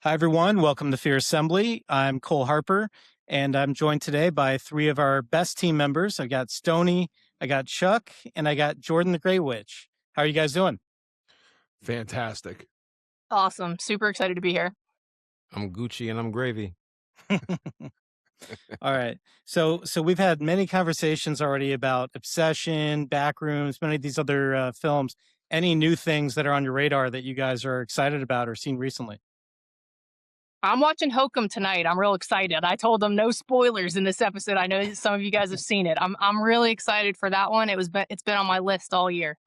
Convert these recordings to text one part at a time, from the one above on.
Hi, everyone. Welcome to Fear Assembly. I'm Cole Harper, and I'm joined today by three of our best team members. I got Stoney, I got Chuck, and I got Jordan the Grey Witch. How are you guys doing? Fantastic. Awesome. Super excited to be here. I'm Gucci and I'm gravy. All right. So we've had many conversations already about Obsession, Backrooms, many of these other films. Any new things that are on your radar that you guys are excited about or seen recently? I'm watching Hokum tonight. I'm real excited. I told them no spoilers in this episode. I know some of you guys have seen it. I'm really excited for that one. It's been on my list all year.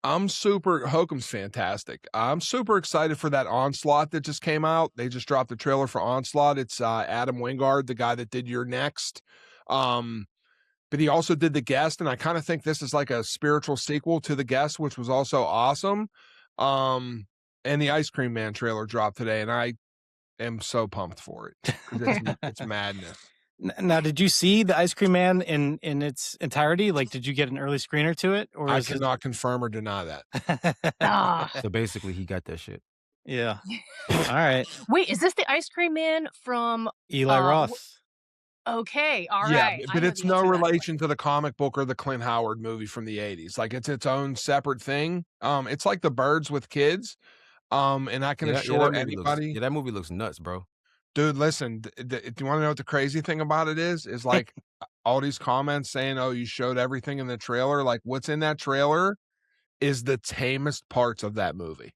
Hokum's fantastic. I'm super excited for that Onslaught that just came out. They just dropped the trailer for Onslaught. It's Adam Wingard, the guy that did Your Next. But he also did The Guest, and I kind of think this is like a spiritual sequel to The Guest, which was also awesome. And the Ice Cream Man trailer dropped today, and I am so pumped for it. It's madness. Now, did you see the Ice Cream Man in its entirety? Like, did you get an early screener to it, or I is cannot confirm or deny that. Ah. So basically, he got that shit. Yeah. All right. Wait, is this the Ice Cream Man from Eli Roth? Okay, all Yeah, right. but it's no relation to the comic book or the Clint Howard movie from the 80s. Like, it's its own separate thing. It's like The Birds with Kids. And I can assure anybody. That movie looks nuts, bro. Dude, listen, do you want to know what the crazy thing about it is? Is like all these comments saying, "Oh, you showed everything in the trailer." Like, what's in that trailer is the tamest parts of that movie.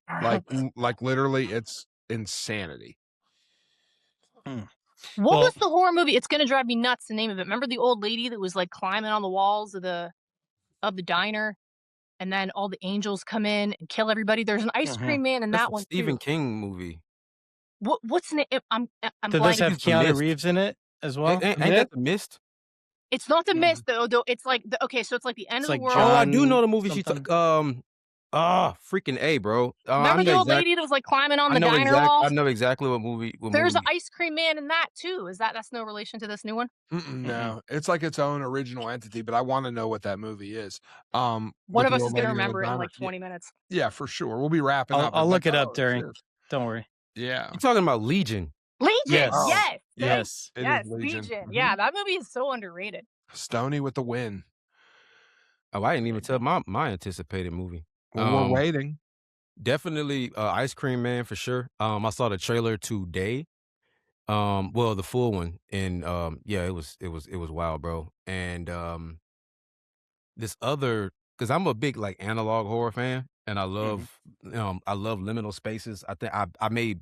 Like literally, it's insanity. What was the horror movie? It's gonna drive me nuts, the name of it. Remember the old lady that was like climbing on the walls of the diner, and then all the angels come in and kill everybody? There's an Ice Cream Man in That's that one Stephen too. King movie. What's the name? I'm Did this blanking. have Keanu Reeves in it as well? Ain't that The Mist? It's not The Mist though. It's like okay, so it's like the end It's of like the world. Oh, I do know the movie. something. Freaking A, bro. Remember the old lady that was like climbing on the diner walls? I know exactly what movie. There's an Ice Cream Man in that too. That's no relation to this new one? No, it's like its own original entity, but I want to know what that movie is. One of us is gonna remember it in like 20 minutes. Yeah, for sure. We'll be wrapping up. I'll look it up during. Don't worry. Yeah. You're talking about Legion. Legion. Yes. Yes. Yes. Legion. Yeah, that movie is so underrated. Stoney with the win. Oh, I didn't even tell my anticipated movie. Well, we're waiting. Definitely Ice Cream Man for sure. I saw the trailer today. Well, the full one, and yeah, it was wild, bro. And this other, because I'm a big like analog horror fan, and I love liminal spaces. I think I made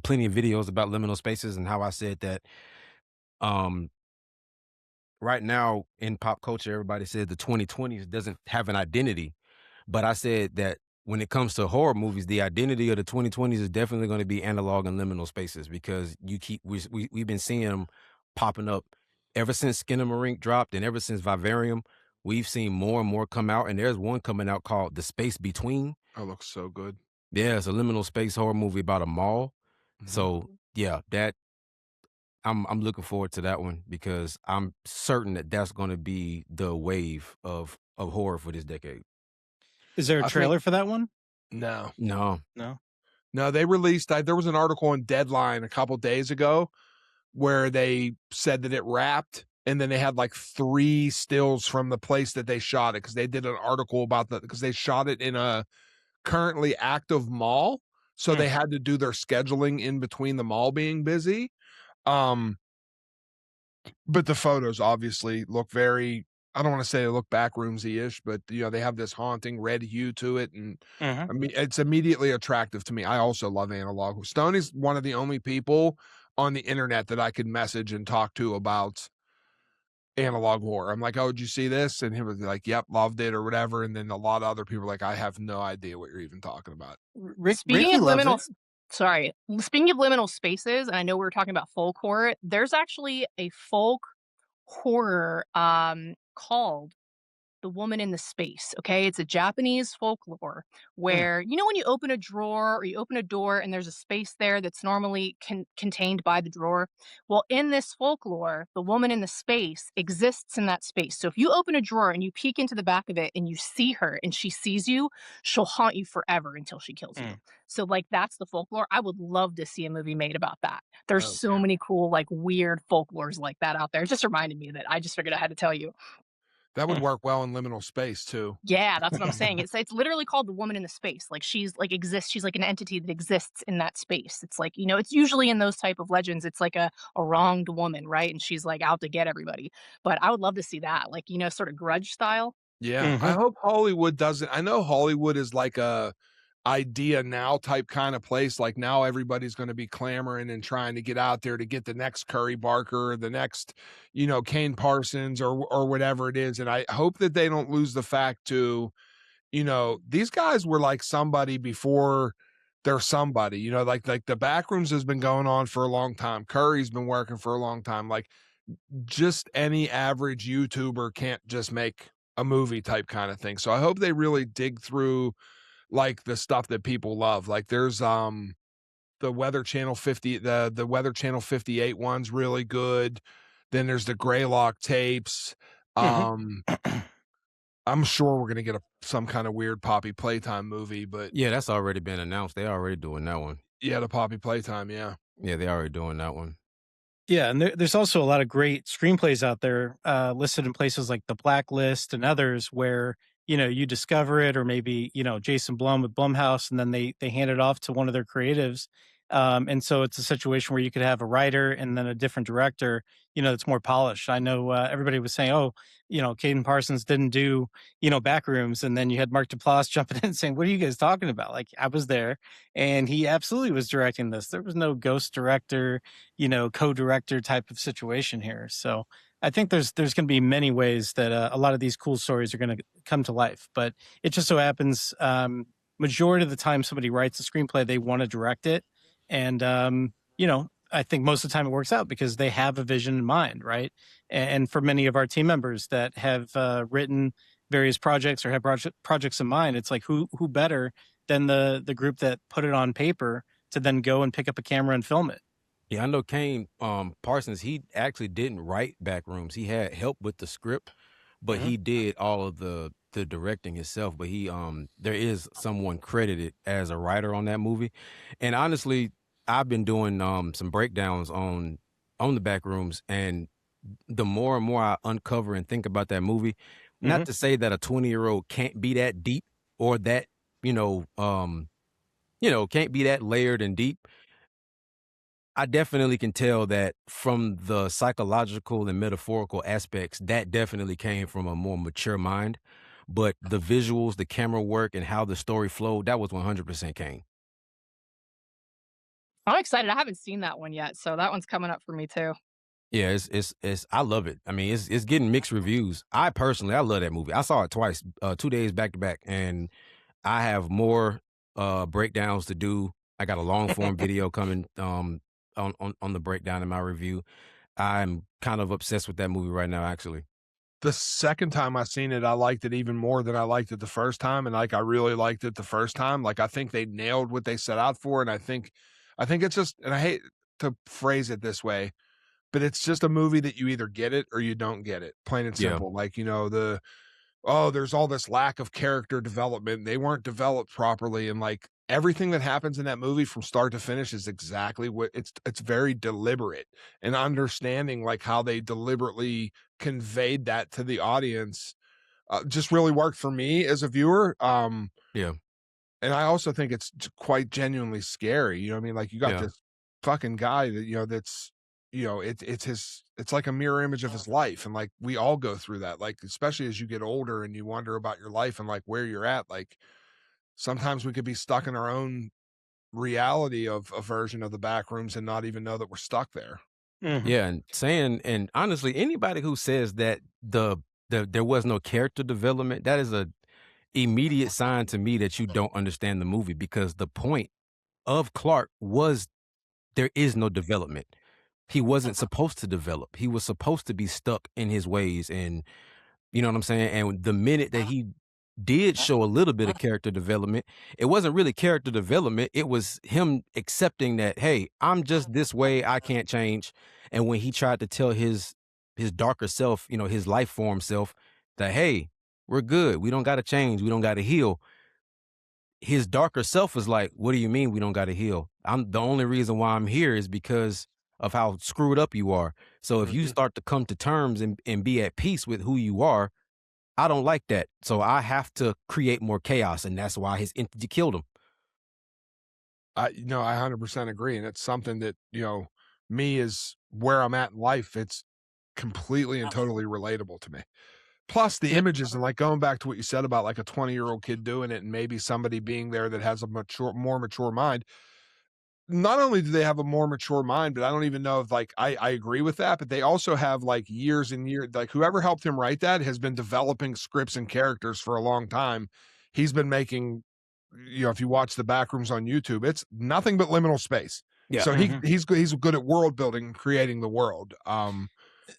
plenty of videos about liminal spaces and how I said that right now in pop culture, everybody says the 2020s doesn't have an identity, but I said that when it comes to horror movies, the identity of the 2020s is definitely going to be analog and liminal spaces, because we've been seeing them popping up ever since Skinamarink dropped, and ever since Vivarium. We've seen more and more come out, and there's one coming out called The Space Between. Oh, looks so good. Yeah, it's a liminal space horror movie about a mall. So yeah, that I'm looking forward to that one, because I'm certain that that's going to be the wave of horror for this decade. Is there a trailer for that one? No. They released. There was an article in Deadline a couple days ago where they said that it wrapped, and then they had like 3 stills from the place that they shot it, because they did an article about because they shot it in a currently active mall, so they had to do their scheduling in between the mall being busy. But the photos obviously look very, I don't want to say they look Backroomsy-ish, but they have this haunting red hue to it, and I mean, it's immediately attractive to me. I also love analog. Stoney's one of the only people on the internet that I could message and talk to about analog horror. I'm like, "Oh, did you see this?" And he was like, "Yep, loved it," or whatever. And then a lot of other people are like, "I have no idea what you're even talking about." Speaking of liminal spaces, and I know we were talking about folk horror, there's actually a folk horror called The Woman in the Space. Okay, it's a Japanese folklore Mm. where when you open a drawer or you open a door and there's a space there that's normally contained by the drawer. Well, in this folklore, the woman in the space exists in that space. So if you open a drawer and you peek into the back of it and you see her and she sees you, she'll haunt you forever until she kills you. Mm. So like that's the folklore. I would love to see a movie made about that. There's Oh, so man. many cool like weird folklores like that out there. It just reminded me of it. I just figured I had to tell you. That would Mm. work well in liminal space too. Yeah, that's what I'm saying. It's literally called the woman in the space. Like she's like exists. She's like an entity that exists in that space. It's like it's usually in those type of legends. It's like a wronged woman, right? And she's like out to get everybody. But I would love to see that, like sort of Grudge style. Yeah, I Mhm. hope Hollywood doesn't. I know Hollywood is like a idea now type kind of place. Like now everybody's going to be clamoring and trying to get out there to get the next Curry Barker or the next, Kane Parsons or whatever it is. And I hope that they don't lose the fact to, these guys were like somebody before they're somebody, like the Backrooms has been going on for a long time. Curry's been working for a long time. Like just any average YouTuber can't just make a movie type kind of thing. So I hope they really dig through like the stuff that people love. Like there's the Weather Channel 50 the Weather Channel 58 one's really good. Then there's the Greylock tapes. Mhm. I'm sure we're gonna get some kind of weird Poppy Playtime movie, but Yeah, that's already been announced. They already doing that one. yeah, the Poppy Playtime, yeah. Yeah, they already doing that one. Yeah, and there's also a lot of great screenplays out there listed in places like the Blacklist and others where you discover it, or maybe Jason Blum with Blumhouse, and then they hand it off to one of their creatives, and so it's a situation where you could have a writer and then a different director, that's more polished. I know everybody was saying, oh, Caden Parsons didn't do Backrooms, and then you had Mark Duplass jumping in saying, what are you guys talking about? Like I was there, and he absolutely was directing this. There was no ghost director, co-director type of situation here. So I think there's going to be many ways that a lot of these cool stories are going to come to life. But it just so happens, majority of the time somebody writes a screenplay, they want to direct it, and I think most of the time it works out because they have a vision in mind, right? And for many of our team members that have written various projects or have projects in mind, it's like who better than the group that put it on paper to then go and pick up a camera and film it. Yeah, I know Kane Parsons, he actually didn't write Backrooms. He had help with the script, but Mhm. he did all of the directing himself. But he there is someone credited as a writer on that movie. And honestly, I've been doing some breakdowns on the Backrooms, and the more and more I uncover and think about that movie, not Mhm. to say that a 20-year-old can't be that deep or that, can't be that layered and deep. I definitely can tell that from the psychological and metaphorical aspects, that definitely came from a more mature mind. But the visuals, the camera work, and how the story flowed, that was 100% Kane. I'm excited. I haven't seen that one yet, so that one's coming up for me too. Yeah, it's I love it. I mean, it's getting mixed reviews. I personally, I love that movie. I saw it twice, 2 days back to back, and I have more breakdowns to do. I got a long form video coming on the breakdown in my review. I'm kind of obsessed with that movie right now, actually. The second time I seen it, I liked it even more than I liked it the first time, and, like, I really liked it the first time. Like, I think they nailed what they set out for, and I think it's just, and I hate to phrase it this way, but it's just a movie that you either get it or you don't get it, plain and Yeah. simple. Like, there's all this lack of character development. They weren't developed properly, and like everything that happens in that movie from start to finish is exactly what it's very deliberate, and understanding like how they deliberately conveyed that to the audience just really worked for me as a viewer. Yeah. And I also think it's quite genuinely scary. You know what I mean? Like you got Yeah. this fucking guy that that's it's like a mirror image of his life, and like we all go through that. Like especially as you get older and you wonder about your life and like where you're at. Like sometimes we could be stuck in our own reality of a version of the back rooms and not even know that we're stuck there. Mhm. Yeah, and honestly, anybody who says that there was no character development, that is a immediate sign to me that you don't understand the movie, because the point of Clark was there is no development. He wasn't supposed to develop. He was supposed to be stuck in his ways, and You know what I'm saying? And the minute that he did show a little bit of character development, it wasn't really character development. It was him accepting that, hey, I'm just this way. I can't change. And when he tried to tell his darker self, you know, his life form self, that hey, we're good. We don't got to change. We don't got to heal. His darker self was like, what do you mean we don't got to heal? I'm the only reason why I'm here is because of how screwed up you are. So if you Mhm. start to come to terms and be at peace with who you are, I don't like that. So I have to create more chaos. And that's why his entity killed him. I 100% agree, and it's something that, me is where I'm at in life. It's completely and totally relatable to me. Plus the Yeah. images and, like, going back to what you said about, like, a 20-year-old kid doing it and maybe somebody being there that has a more mature mind. Not only do they have a more mature mind, but I don't even know if, like, I agree with that, but they also have, like, years and years, like, whoever helped him write that has been developing scripts and characters for a long time. He's been making, if you watch the Backrooms on YouTube, it's nothing but liminal space. Yeah. So Mhm. he's good at world building and creating the world.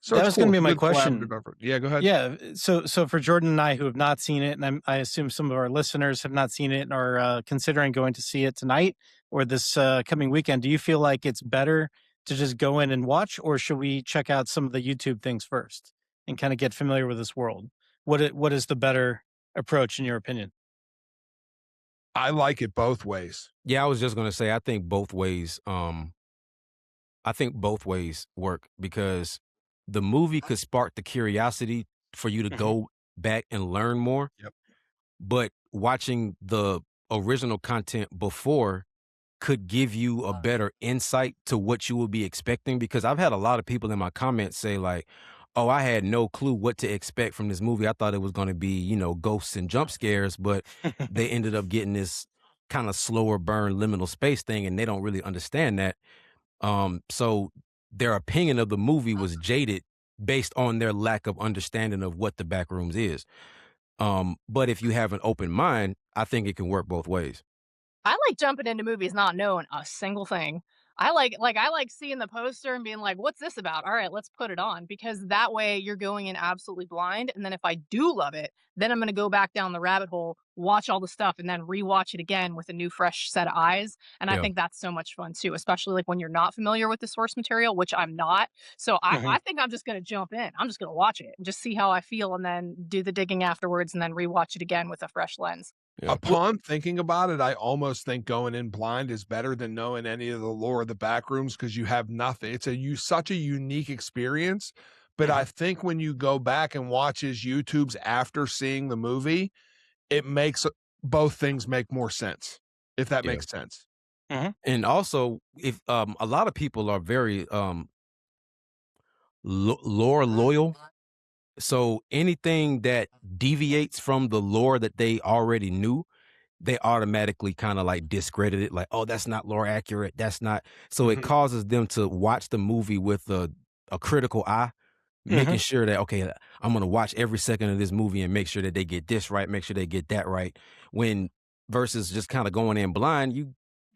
So That it's was going cool. to It's be a my good question. collaborative effort. Yeah, go ahead. Yeah. So for Jordan and I who have not seen it, and I assume some of our listeners have not seen it and are considering going to see it tonight or this coming weekend, do you feel like it's better to just go in and watch, or should we check out some of the YouTube things first and kind of get familiar with this world? What is the better approach in your opinion? I like it both ways. Yeah, I was just gonna say I think both ways work because the movie could spark the curiosity for you to Mhm. go back and learn more. Yep. But watching the original content before could give you a better insight to what you will be expecting because I've had a lot of people in my comments say like, "Oh, I had no clue what to expect from this movie. I thought it was going to be, you know, ghosts and jump scares, but they ended up getting this kind of slower burn liminal space thing and they don't really understand that." So their opinion of the movie was jaded based on their lack of understanding of what the Backrooms is. But if you have an open mind, I think it can work both ways. I like jumping into movies not knowing a single thing. I like seeing the poster and being like, "What's this about? All right, let's put it on." Because that way you're going in absolutely blind, and then if I do love it, then I'm gonna go back down the rabbit hole, watch all the stuff, and then rewatch it again with a new fresh set of eyes. And I Yeah. think that's so much fun too, especially like when you're not familiar with the source material, which I'm not. So I Mhm. think I'm just gonna jump in. I'm just gonna watch it and just see how I feel and then do the digging afterwards and then rewatch it again with a fresh lens. Yeah. Upon thinking about it, I almost think going in blind is better than knowing any of the lore of the Backrooms because you have nothing. It's such a unique experience. But I Mhm. think when you go back and watch his YouTubes after seeing the movie, it makes both things make more sense, if that Yeah. makes sense. Mhm. And also, if a lot of people are very lore loyal, so anything that deviates from the lore that they already knew, they automatically kind of like discredit it, like, oh, that's not lore accurate. That's not. So it Mhm. causes them to watch the movie with a critical eye, making Mhm. sure that, okay, I'm going to watch every second of this movie and make sure that they get this right, make sure they get that right. When versus just kind of going in blind,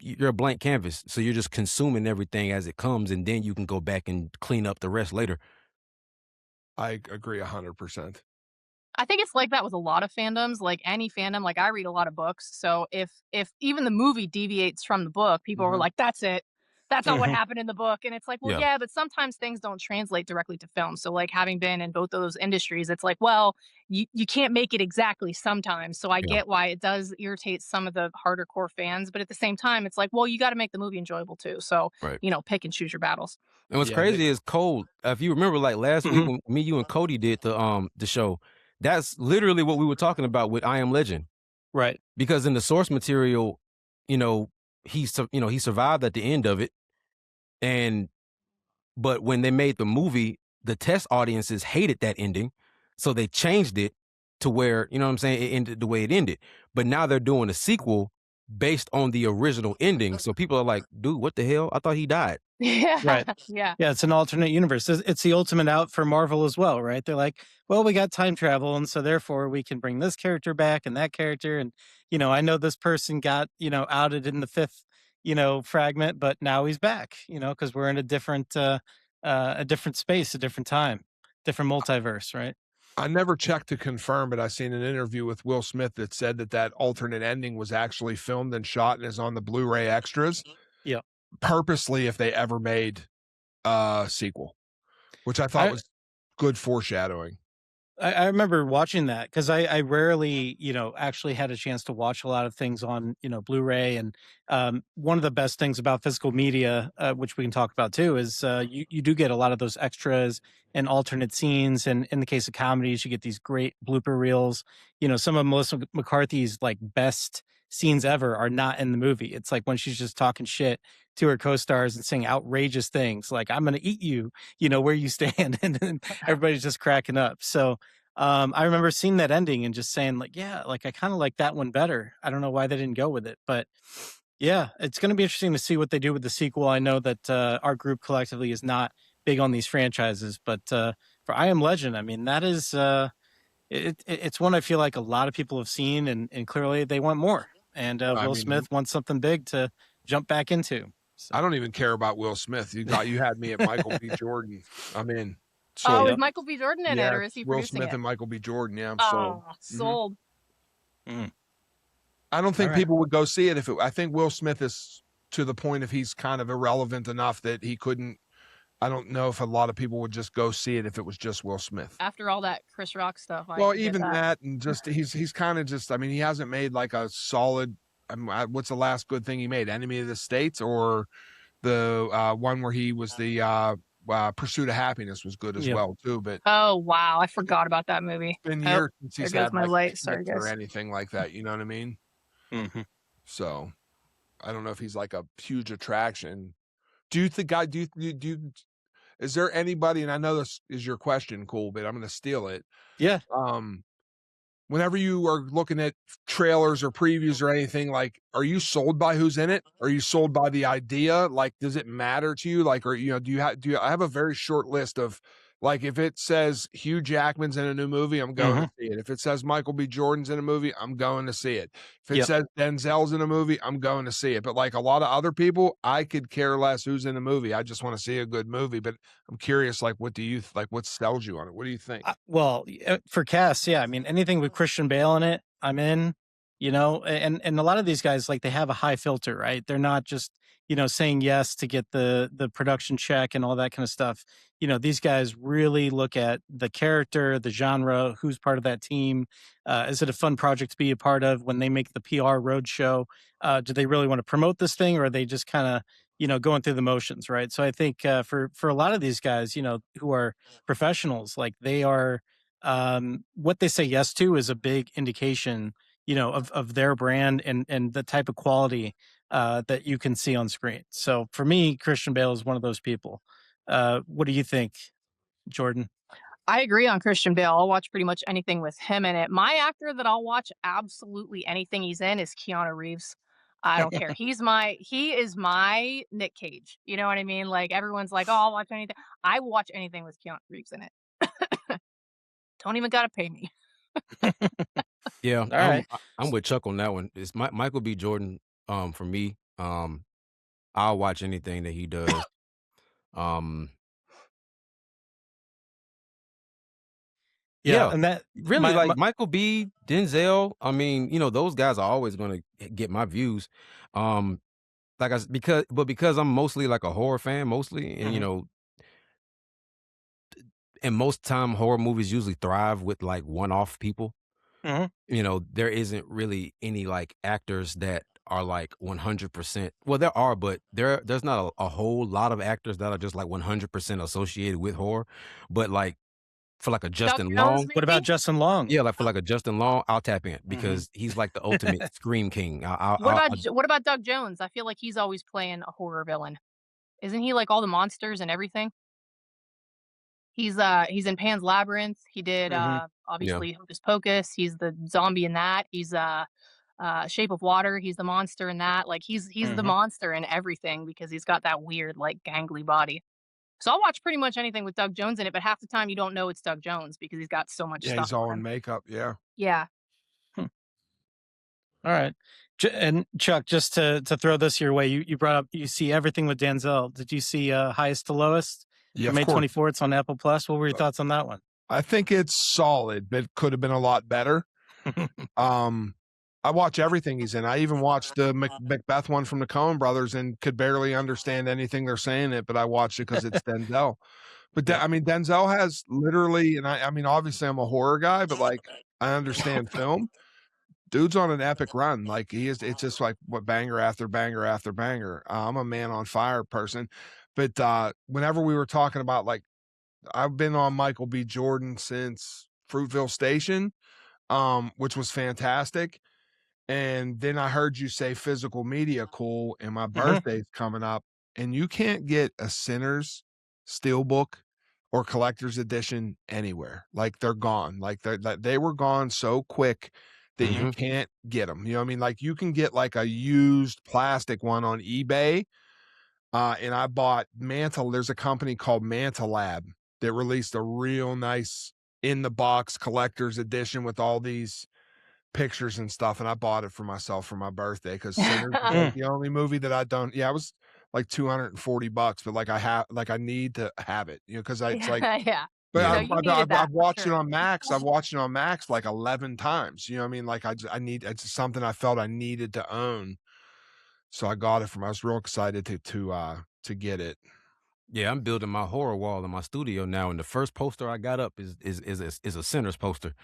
you're a blank canvas. So you're just consuming everything as it comes, and then you can go back and clean up the rest later. I agree 100%. I think it's like that with a lot of fandoms, like any fandom, like I read a lot of books. So if even the movie deviates from the book, people were Mhm. like, "That's it. That's not what Mhm. happened in the book." And it's like, "Well, Yeah. yeah, but sometimes things don't translate directly to film." So like having been in both of those industries, it's like, well, you can't make it exactly sometimes. So I Yeah. get why it does irritate some of the harder core fans, but at the same time, it's like, well, you got to make the movie enjoyable too. So, Right. pick and choose your battles. And what's Yeah, they crazy is Cole. If you remember, like last week Mhm. when me, you, and Cody did the show, that's literally what we were talking about with I Am Legend. Right. Because in the source material, you know, he survived at the end of it, and but when they made the movie, the test audiences hated that ending, so they changed it to where, you know what I'm saying, it ended the way it ended. But now they're doing a sequel based on the original ending, so people are like, "Dude, what the hell? I thought he died." Yeah. Right. Yeah. Yeah, it's an alternate universe. It's the ultimate out for Marvel as well, right? They're like, well, we got time travel, and so therefore we can bring this character back and that character. And, I know this person got, outed in the fifth, fragment, but now he's back, because we're in a different space, a different time, different multiverse, right? I never checked to confirm, but I seen an interview with Will Smith that said that alternate ending was actually filmed and shot and is on the Blu-ray extras Yeah. purposely if they ever made a sequel, which I thought was good foreshadowing. I remember watching that because I rarely, actually had a chance to watch a lot of things on, Blu-ray. And one of the best things about physical media, which we can talk about too, is you do get a lot of those extras and alternate scenes. And in the case of comedies, you get these great blooper reels. Some of Melissa McCarthy's like best scenes ever are not in the movie. It's like when she's just talking shit to her co-stars and saying outrageous things like "I'm going to eat you," where you stand, and then everybody's just cracking up. So I remember seeing that ending and just saying like, yeah, like I kind of like that one better. I don't know why they didn't go with it, but yeah, it's going to be interesting to see what they do with the sequel. I know that our group collectively is not big on these franchises, but for I Am Legend, I mean, that is it's one I feel like a lot of people have seen, and clearly they want more. And Will Smith wants something big to jump back into. So. I don't even care about Will Smith. You had me at Michael B. Jordan. I'm in. Sold. Is Michael B. Jordan in it, or is he Will producing Smith it? and Michael B. Jordan. Yeah, I'm sold. Sold. Mm-hmm. I don't think people would go see it I think Will Smith is to the point if he's kind of irrelevant enough that he couldn't. I don't know if a lot of people would just go see it if it was just Will Smith. After all that Chris Rock stuff. Well, even that, and just he's kind of just. I mean, he hasn't made like a solid. What's the last good thing he made? Enemy of the States, or the one where he was the Pursuit of Happiness was good as well too. But oh wow, I forgot about that movie. It's been years since he's had my light. Sorry, guys. or anything like that. You know what I mean? Mm-hmm. So I don't know if he's like a huge attraction. Do you think is there anybody, and I know this is your question, Cool, but I'm going to steal it. Yeah. Whenever you are looking at trailers or previews or anything, like, are you sold by who's in it? Are you sold by the idea? Like, does it matter to you? Like, or, I have a very short list of, like, if it says Hugh Jackman's in a new movie, I'm going to see it. If it says Michael B. Jordan's in a movie, I'm going to see it. If it says Denzel's in a movie, I'm going to see it. But like a lot of other people, I could care less who's in a movie. I just want to see a good movie. But I'm curious, like, what sells you on it? What do you think? Well, for cast, yeah. I mean, anything with Christian Bale in it, I'm in. And a lot of these guys, like, they have a high filter, right? They're not just saying yes to get the production check and all that kind of stuff. These guys really look at the character, the genre, who's part of that team. Is it a fun project to be a part of? When they make the PR roadshow, do they really want to promote this thing, or are they just kind of going through the motions, right? So I think for a lot of these guys, who are professionals, like, they are what they say yes to is a big indication, of their brand and the type of quality that you can see on screen. So for me, Christian Bale is one of those people. What do you think, Jordan? I agree on Christian Bale. I'll watch pretty much anything with him in it. My actor that I'll watch absolutely anything he's in is Keanu Reeves. I don't care. He is my Nick Cage. You know what I mean? Like, everyone's like, oh, I'll watch anything. I will watch anything with Keanu Reeves in it. Don't even gotta pay me. Yeah, all right. I'm with Chuck on that one. It's Michael B. Jordan. For me, I'll watch anything that he does. Yeah, and that really, Michael B., Denzel. I mean, those guys are always going to get my views. Because I'm mostly like a horror fan, mostly, and and most time horror movies usually thrive with like one-off people. There isn't really any like actors that are like 100%. Well, there are, but there's not a whole lot of actors that are just like 100% associated with horror. But like for like a Justin Long. What about Justin Long? Yeah, like for like a Justin Long, I'll tap in because he's like the ultimate scream king. What about Doug Jones? I feel like he's always playing a horror villain. Isn't he like all the monsters and everything? He's in Pan's Labyrinth. He did obviously Hocus Pocus. He's the zombie in that. He's Shape of Water. He's the monster in that. Like, he's the monster in everything because he's got that weird like gangly body. So I'll watch pretty much anything with Doug Jones in it, but half the time you don't know it's Doug Jones because he's got so much stuff. Yeah, he's all in makeup. Yeah. Yeah. All right. And Chuck, just to throw this your way, you brought up, you see everything with Denzel. Did you see Highest to Lowest? Yeah, May 24th. It's on Apple Plus. What were your thoughts on that one? I think it's solid, but it could have been a lot better. I watch everything he's in. I even watched the Macbeth one from the Coen brothers and could barely understand anything they're saying it, but I watched it because it's Denzel. But I mean, Denzel has literally, and I mean, obviously I'm a horror guy, but like I understand film. Dude's on an epic run. Like he is, it's just like what banger after banger after banger. I'm a man on fire person. But whenever we were talking about like I've been on Michael B. Jordan since Fruitville Station, which was fantastic. And then I heard you say physical media cool, and my birthday's coming up, and you can't get a Sinners steelbook or collector's edition anywhere. Like they're gone. Like they were gone so quick that you can't get them. You know what I mean? Like you can get like a used plastic one on eBay. And I bought Mantle. There's a company called Mantle Lab that released a real nice in the box collector's edition with all these pictures and stuff, and I bought it for myself for my birthday because Sinners is like the only movie that I don't. Yeah, it was like $240, but like I need to have it, you know, because it's like. Yeah. But No, you needed that I've watched for it sure. on Max. I've watched it on Max like 11 times. You know what I mean? Like I need it's something I felt I needed to own, so I got it from. I was real excited to get it. Yeah, I'm building my horror wall in my studio now, and the first poster I got up is a Sinners poster.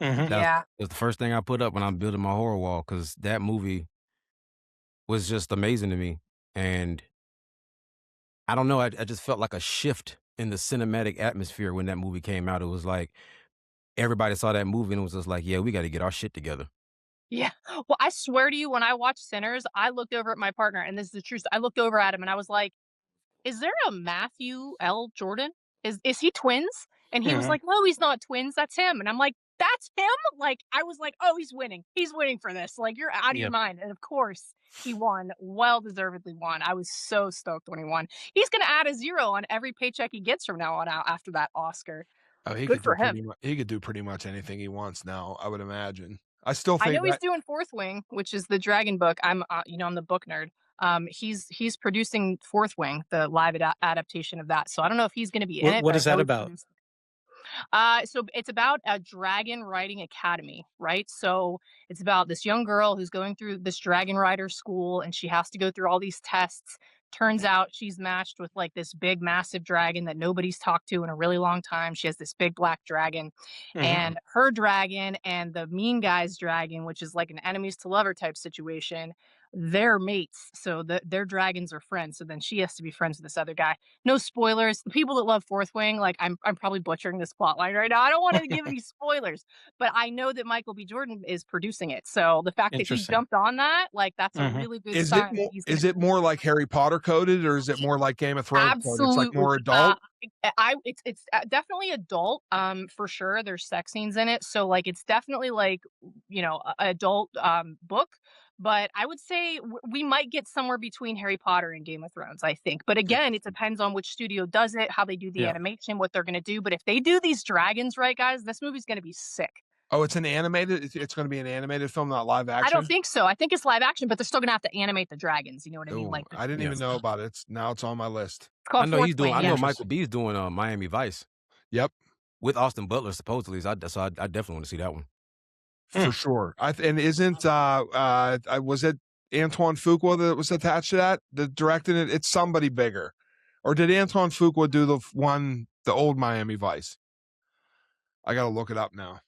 Yeah. That's the first thing I put up when I'm building my horror wall because that movie was just amazing to me, and I don't know, I just felt like a shift in the cinematic atmosphere when that movie came out. It was like everybody saw that movie and it was just like, yeah, we got to get our shit together. Yeah. Well, I swear to you, when I watched Sinners, I looked over at my partner, and this is the truth. I looked over at him and I was like, "Is there a Matthew L. Jordan? Is he twins?" And he was like, "No, he's not twins. That's him." And I'm like, "That's him?" Like I was like, "Oh, he's winning. He's winning for this. Like you're out of your Yep. mind." And of course, he won. Well deservedly won. I was so stoked when he won. He's gonna add a zero on every paycheck he gets from now on out after that Oscar. Oh, Good for him. he could do pretty much anything he wants now, I would imagine. I still I think know he's that doing Fourth Wing, which is the dragon book. I'm the book nerd. He's producing Fourth Wing, the live adaptation of that. So I don't know if he's going to be in it, What but I is know that he's about? producing. So it's about a dragon riding academy, right? So it's about this young girl who's going through this dragon rider school, and she has to go through all these tests. Turns out she's matched with like this big, massive dragon that nobody's talked to in a really long time. She has this big black dragon, and her dragon and the mean guy's dragon, which is like an enemies to lover type situation, they're mates. So their dragons are friends. So then she has to be friends with this other guy. No spoilers. The people that love Fourth Wing, like I'm probably butchering this plot line right now. I don't want to give any spoilers, but I know that Michael B. Jordan is producing it. So the fact that he Interesting. jumped on that, like that's a really good sign that he's is gonna it more like Harry Potter coded or is it more like Game of Thrones coded? It's like more absolutely. adult? It's definitely adult. For sure. There's sex scenes in it, so like it's definitely like adult book. But I would say we might get somewhere between Harry Potter and Game of Thrones, I think. But again, it depends on which studio does it, how they do the Yeah. animation, what they're going to do. But if they do these dragons right, guys, this movie's going to be sick. Oh, it's an animated. It's going to be an animated film, not live action. I don't think so. I think it's live action, but they're still going to have to animate the dragons. You know what I mean? Ooh, Like I didn't even know about it. Now it's on my list. it's called I know Fourth he's doing. Wing. I Yeah. know Michael B's doing Miami Vice Yep, with Austin Butler supposedly. So I definitely want to see that one. for sure. And isn't was it Antoine Fuqua that was attached to that? That directed it? It's somebody bigger, or did Antoine Fuqua do the old Miami Vice? I got to look it up now.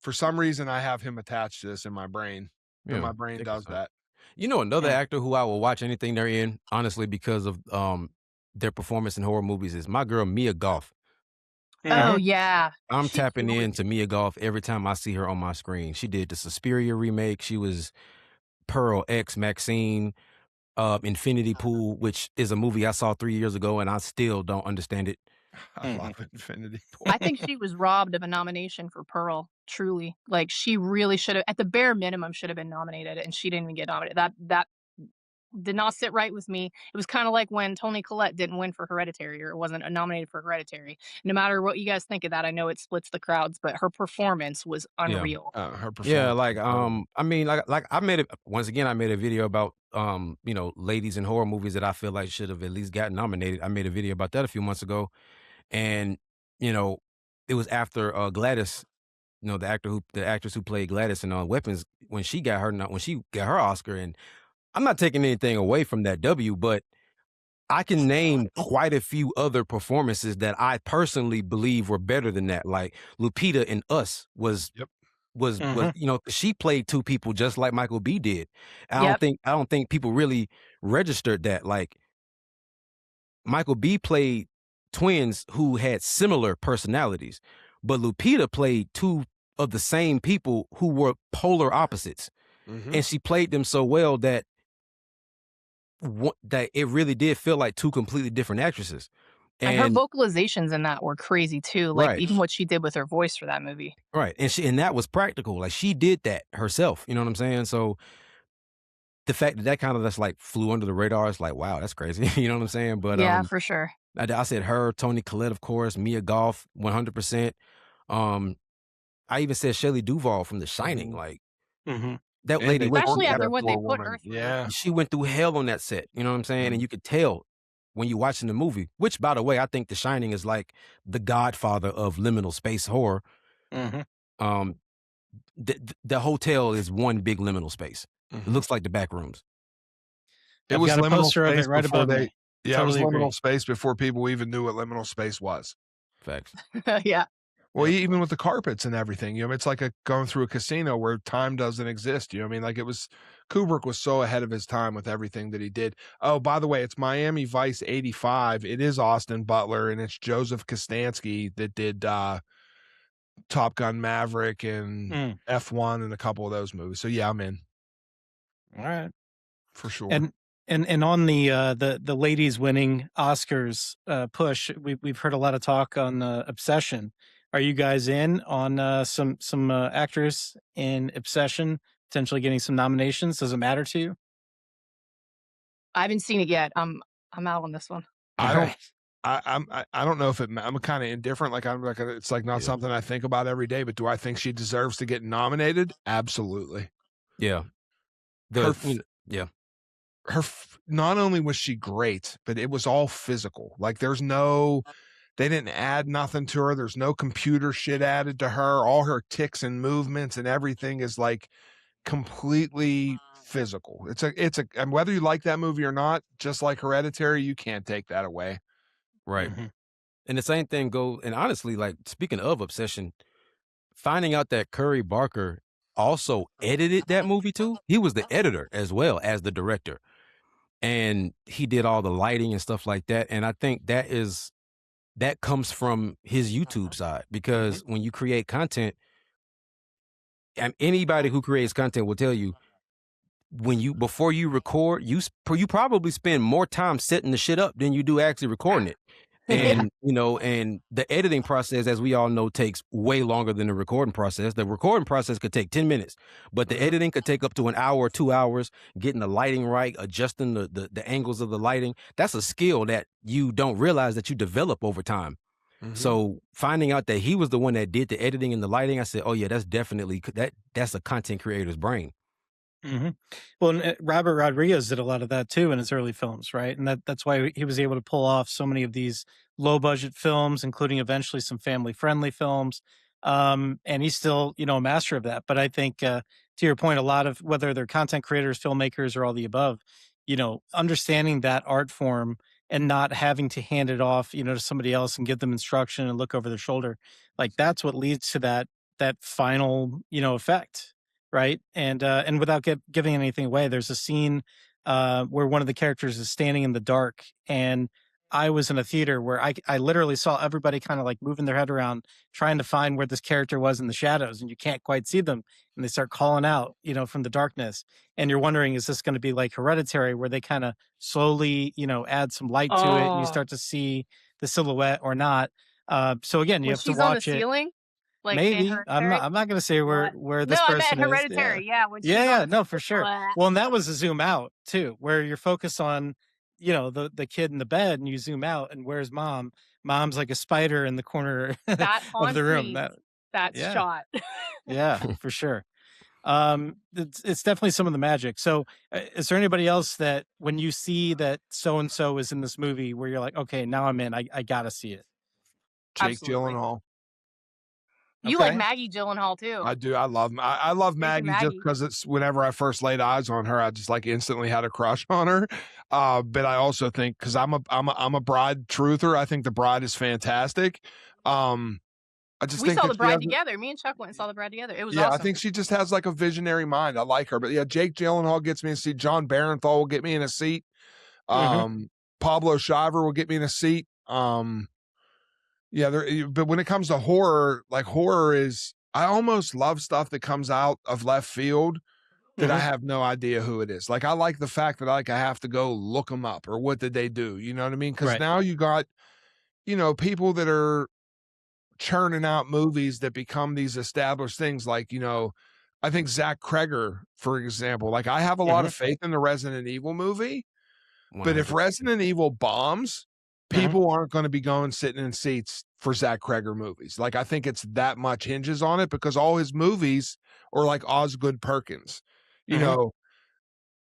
For some reason, I have him attached to this in my brain. Yeah, And my brain does that. You know, another actor who I will watch anything they're in, honestly, because of their performance in horror movies is my girl Mia Goth. Oh yeah. I'm She's tapping doing it. into Mia Goth every time I see her on my screen. She did the Suspiria remake. She was Pearl X Maxine, Infinity Pool, which is a movie I saw 3 years ago, and I still don't understand it. I love Infinity Pool. I think she was robbed of a nomination for Pearl. Truly, like she really should have, at the bare minimum, should have been nominated, and she didn't even get nominated. That did not sit right with me. It was kind of like when Toni Collette didn't win for Hereditary, or wasn't nominated for Hereditary. No matter what you guys think of that, I know it splits the crowds, but her performance was unreal. Her performance. Yeah, like I mean, like I made it once again. I made a video about ladies in horror movies that I feel like should have at least gotten nominated. I made a video about that a few months ago, and it was after Gladys, the actress who played Gladys in Weapons, when she got her Oscar. And I'm not taking anything away from that W, but I can name quite a few other performances that I personally believe were better than that. Like Lupita in Us was she played two people just like Michael B did. I don't think people really registered that. Like Michael B played twins who had similar personalities, but Lupita played two of the same people who were polar opposites. And she played them so well that it really did feel like two completely different actresses. And her vocalizations in that were crazy too. Like even what she did with her voice for that movie. Right. And that was practical. Like she did that herself. You know what I'm saying? So the fact that kind of just like flew under the radar is like, wow, that's crazy. You know what I'm saying? But yeah, for sure. I said her, Toni Collette, of course, Mia Goth, 100%. I even said Shelley Duvall from The Shining. Like that lady, especially after what they put her through. Yeah, she went through hell on that set. You know what I'm saying? And you could tell when you're watching the movie. Which, by the way, I think The Shining is like the godfather of liminal space horror. The hotel is one big liminal space. It looks like the Backrooms. It was liminal space right above me. Yeah, totally it was liminal space before people even knew what liminal space was. Facts. Yeah. Well, even with the carpets and everything, it's like going through a casino where time doesn't exist. You know what I mean? Like Kubrick was so ahead of his time with everything that he did. Oh, by the way, it's Miami Vice 85. It is Austin Butler, and it's Joseph Kostansky that did Top Gun Maverick and F1 and a couple of those movies. So yeah, I'm in. All right. For sure. And on the ladies winning Oscars push, we've heard a lot of talk on Obsession. Are you guys in on some actors in Obsession potentially getting some nominations? Does it matter to you? I haven't seen it yet. I'm out on this one. I don't know if I'm kind of indifferent. Like it's like not something I think about every day. But do I think she deserves to get nominated? Absolutely. Yeah. Her not only was she great, but it was all physical. Like they didn't add nothing to her. There's no computer shit added to her. All her ticks and movements and everything is like completely physical. And whether you like that movie or not, just like Hereditary, you can't take that away. Right. And the same thing and honestly, like speaking of Obsession, finding out that Curry Barker also edited that movie too. He was the editor as well as the director. And he did all the lighting and stuff like that. And I think that comes from his YouTube side, because when you create content, and anybody who creates content will tell you, before you record, you probably spend more time setting the shit up than you do actually recording it. And and the editing process, as we all know, takes way longer than the recording process. The recording process could take 10 minutes, but the editing could take up to an hour or 2 hours, getting the lighting right, adjusting the angles of the lighting. That's a skill that you don't realize that you develop over time. So finding out that he was the one that did the editing and the lighting, I said, oh yeah, that's definitely that's a content creator's brain. Well, and Robert Rodriguez did a lot of that too in his early films, right? And that's why he was able to pull off so many of these low budget films, including eventually some family friendly films. And he's still, a master of that. But I think to your point, a lot of, whether they're content creators, filmmakers, or all the above, understanding that art form and not having to hand it off, to somebody else and give them instruction and look over their shoulder, like that's what leads to that final, effect. Right. And without giving anything away, there's a scene where one of the characters is standing in the dark, and I was in a theater where I literally saw everybody kind of like moving their head around, trying to find where this character was in the shadows, and you can't quite see them. And they start calling out, from the darkness. And you're wondering, is this going to be like Hereditary, where they kind of slowly, add some light to it, and you start to see the silhouette or not? So again, you have to watch on the ceiling? Like maybe I'm not going to say where this person is. Hereditary, yeah. No, for sure. Well, and that was a zoom out too, where you're focused on, the kid in the bed, and you zoom out, and where's mom? Mom's like a spider in the corner of the room. That shot. Yeah, for sure. It's definitely some of the magic. So, is there anybody else that when you see that so and so is in this movie, where you're like, okay, now I'm in, I gotta see it? Jake Gyllenhaal. You like Okay. Maggie Gyllenhaal too. I do. I love Big in Maggie just Maggie. because it's whenever I first laid eyes on her, I just like instantly had a crush on her. But I also think because I'm a Bride truther, I think The Bride is fantastic. I just We think saw that The she Bride has together. Me and Chuck went and saw The Bride together. It was yeah, I awesome. think she just has like a visionary mind. I like her. But yeah, Jake Gyllenhaal gets me in a seat. John Barenthal will get me in a seat. Mhm. Pablo Schreiber will get me in a seat. Yeah, but when it comes to horror, like horror is I almost love stuff that comes out of left field that I Mhm. have no idea who it is. Like I like the fact that like I have to go look them up or what did they do? You know what I mean? Because Right. now you got, people that are churning out movies that become these established things. Like, I think Zach Kreger, for example, like I have a lot Mhm. of faith in the Resident Evil movie, but if 100. Resident Evil bombs, Mhm. people aren't going to be going sitting in seats for Zach Kreger movies. Like I think it's that much hinges on it because all his movies are like Osgood Perkins. You Mhm. know,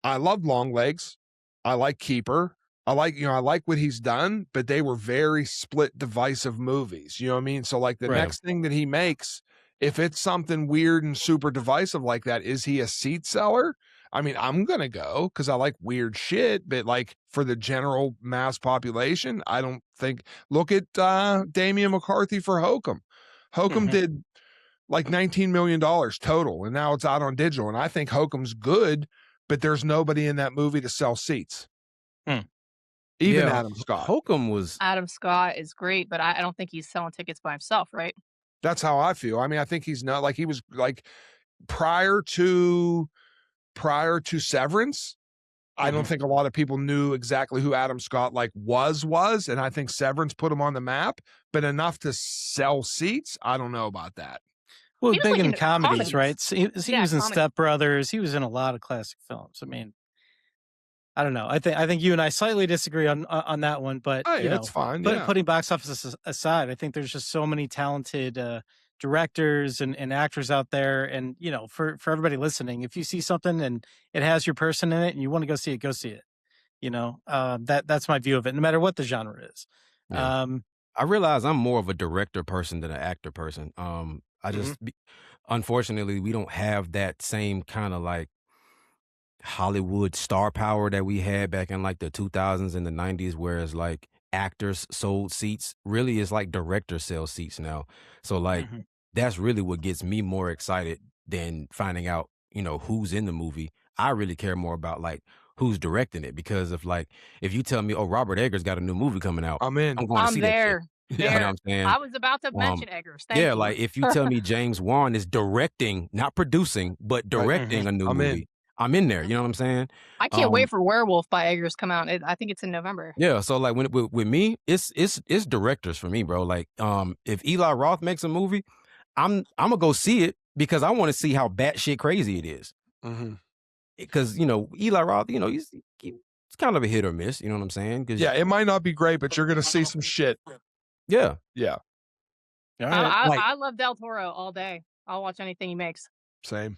I love Long Legs. I like Keeper. I like what he's done, but they were very split divisive movies. You know what I mean? So like the Right. next thing that he makes, if it's something weird and super divisive like that, is he a seat seller? I mean, I'm gonna go because I like weird shit, but like for the general mass population, I don't think. Look at Damian McCarthy for Hokum. Hokum Mhm. did like $19 million total, and now it's out on digital. And I think Hokum's good, but there's nobody in that movie to sell seats. Hmm. Even Yeah, Adam Scott. Holcomb was Adam Scott is great, but I don't think he's selling tickets by himself, right? That's how I feel. I mean, I think he's not like he was like prior to Severance. I don't Mhm. think a lot of people knew exactly who Adam Scott like was, and I think Severance put him on the map, but enough to sell seats, I don't know about that. Well, He was big like in in comedies, comedies. right? So he Yeah, was in comedy. Step Brothers. He was in a lot of classic films. I mean, I don't know. I think you and I slightly disagree on that one, but Hey, it's fine. Yeah. putting box office aside, I think there's just so many talented directors and actors out there, and for everybody listening, if you see something and it has your person in it, and you want to go see it. That's my view of it, no matter what the genre is. yeah. Um, I realize I'm more of a director person than an actor person. I Mhm. just unfortunately we don't have that same kind of like Hollywood star power that we had back in like the 2000s and the 90s, whereas like actors sold seats. Really, it's like directors sell seats now. So like Mhm. that's really what gets me more excited than finding out, who's in the movie. I really care more about like who's directing it because if you tell me, oh, Robert Eggers got a new movie coming out, I'm in. I'm going to I'm see that shit. there. Yeah. You know what There. I'm saying? I was about to Um, mention Eggers. Thank yeah, you. like if you tell me James Wan is directing, not producing, but Right. directing a new I'm in. movie, I'm in there. You know what I'm saying? I can't wait for Werewolf by Eggers come out. I think it's in November. Yeah, so like with me, it's directors for me, bro. Like, if Eli Roth makes a movie, I'm gonna go see it because I want to see how batshit crazy it is. Mm-hmm. Because Eli Roth, he's kind of a hit or miss. You know what I'm saying? Yeah, it might not be great, but you're gonna see some shit. yeah. Yeah, All right. Like- I love Del Toro all day. I'll watch anything he makes. same.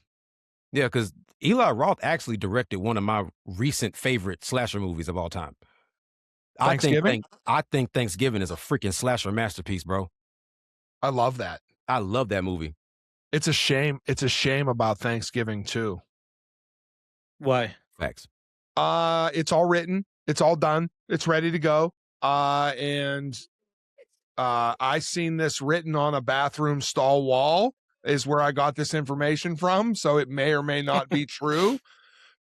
Yeah, because Eli Roth actually directed one of my recent favorite slasher movies of all time. Thanksgiving? I think Thanksgiving is a freaking slasher masterpiece, bro. I love that. I love that movie. It's a shame. It's a shame about Thanksgiving too. Why? Facts. It's all written. It's all done. It's ready to go. And I seen this written on a bathroom stall wall is where I got this information from. So it may or may not be true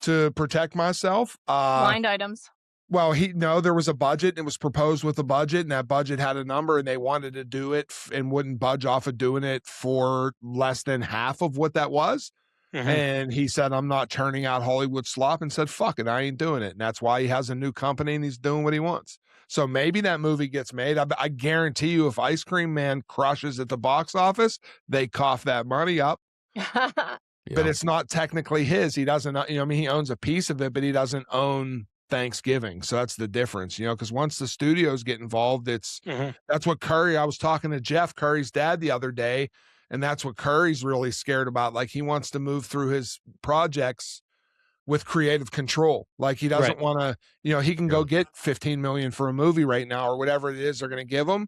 to protect myself. Blind items. Well, there was a budget. It was proposed with a budget, and that budget had a number, and they wanted to do it and wouldn't budge off of doing it for less than half of what that was. Mhm. And he said, I'm not turning out Hollywood slop, and said, fuck it, I ain't doing it. And that's why he has a new company and he's doing what he wants. So maybe that movie gets made. I guarantee you if Ice Cream Man crushes at the box office, they cough that money up. But it's not technically his. He doesn't, he owns a piece of it, but he doesn't own Thanksgiving. So that's the difference, because once the studios get involved, that's what Curry, I was talking to Jeff, Curry's dad, the other day, and that's what Curry's really scared about. Like he wants to move through his projects with creative control. Like he doesn't want to, he can go get 15 million for a movie right now or whatever it is they're going to give him.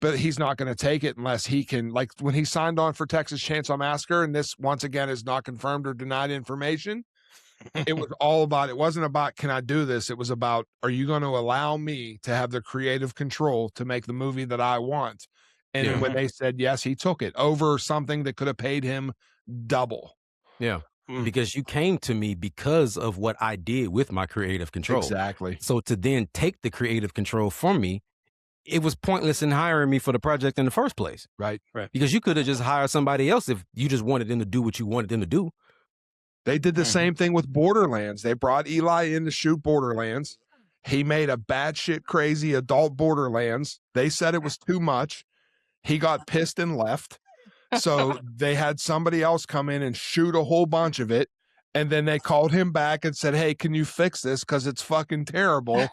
but he's not going to take it unless he can, like when he signed on for Texas Chainsaw Massacre, and this once again is not confirmed or denied information. It was all about, it wasn't about, can I do this? It was about, are you going to allow me to have the creative control to make the movie that I want? And then when they said yes, he took it over something that could have paid him double. Yeah. Because you came to me because of what I did with my creative control. Exactly. So to then take the creative control from me, it was pointless in hiring me for the project in the first place. Right. Because you could have just hired somebody else if you just wanted them to do what you wanted them to do. They did the same thing with Borderlands. They brought Eli in to shoot Borderlands. He made a batshit crazy adult Borderlands. They said it was too much. He got pissed and left. So they had somebody else come in and shoot a whole bunch of it. And then they called him back and said, hey, can you fix this? Because it's fucking terrible.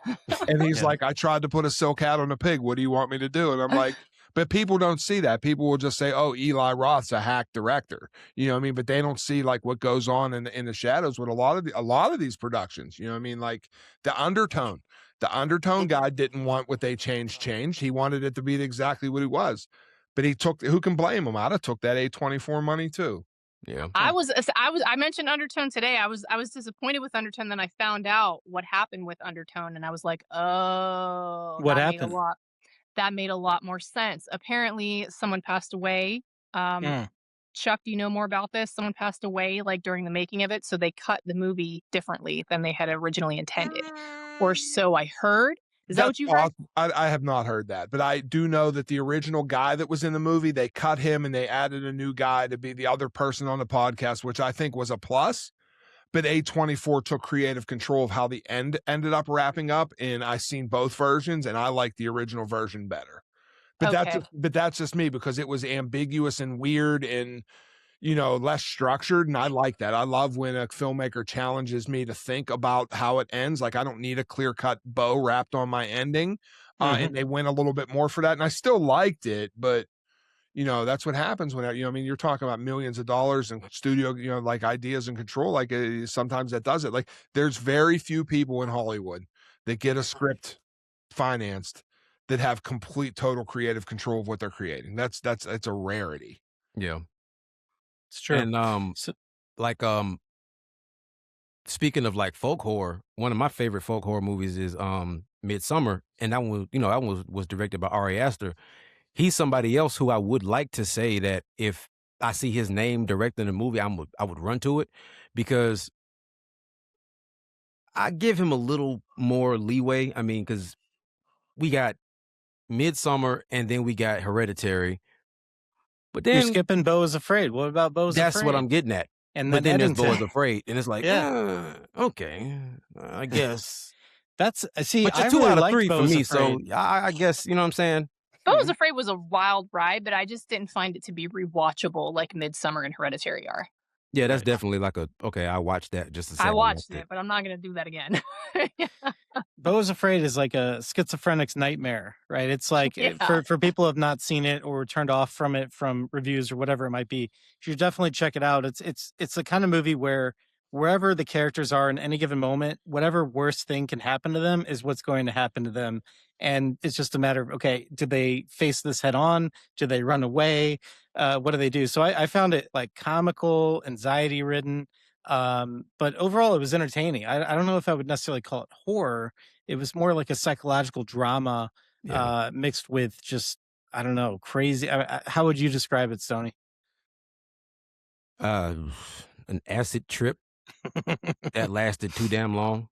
And he's like, I tried to put a silk hat on a pig. What do you want me to do? And I'm like, but people don't see that. People will just say, oh, Eli Roth's a hack director. You know what I mean? But they don't see like what goes on in the shadows with a lot of these productions. You know what I mean? Like the undertone. The undertone guy didn't want what they changed. He wanted it to be exactly what it was. But he took, who can blame him? I'd have took that A24 money too. Yeah. I mentioned Undertone today. I was disappointed with Undertone. Then I found out what happened with Undertone, and I was like, oh, What happened? That made a lot more sense. Apparently, someone passed away. Chuck, do you know more about this? Someone passed away like during the making of it, so they cut the movie differently than they had originally intended, or so I heard. Is that what you heard? I have not heard that, but I do know that the original guy that was in the movie, they cut him and they added a new guy to be the other person on the podcast, which I think was a plus. But A24 took creative control of how the end ended up wrapping up, and I seen both versions, and I like the original version better. But that's just me, because it was ambiguous and weird and, you know, less structured, and I like that. I love when a filmmaker challenges me to think about how it ends. Like, I don't need a clear-cut bow wrapped on my ending, and they went a little bit more for that, and I still liked it, but, you know, that's what happens when, you know, I mean, you're talking about millions of dollars and studio, you know, like ideas and control, like sometimes that does it. Like, there's very few people in Hollywood that get a script financed that have complete, total creative control of what they're creating. That's a rarity. Yeah. It's true. And speaking of like folk horror, one of my favorite folk horror movies is Midsummer, and that one was directed by Ari Aster. He's somebody else who I would like to say that if I see his name directing a movie, I would run to it, because I give him a little more leeway. I mean, because we got Midsummer and then we got Hereditary. But then you're skipping Beau is Afraid. What about Beau is Afraid? That's what I'm getting at. And but then there's Eddington. Beau is Afraid, and it's like, okay, I guess. That's But I you're 2 really out of liked 3 Beau for is me, Afraid. so I guess, you know what I'm saying? Beau is Afraid was a wild ride, but I just didn't find it to be rewatchable like Midsummer and Hereditary are. Yeah, that's definitely like I watched that just to say I watched it, but I'm not going to do that again. Beau is Afraid is like a schizophrenic's nightmare, right? It's like for people who have not seen it or turned off from it from reviews or whatever it might be, you should definitely check it out. It's the kind of movie where wherever the characters are in any given moment, whatever worst thing can happen to them is what's going to happen to them. And it's just a matter of, okay, do they face this head on? Do they run away? What do they do? So I found it like comical, anxiety ridden. But overall it was entertaining. I don't know if I would necessarily call it horror. It was more like a psychological drama mixed with just, I don't know, crazy. How would you describe it, Stoney? An acid trip that lasted too damn long.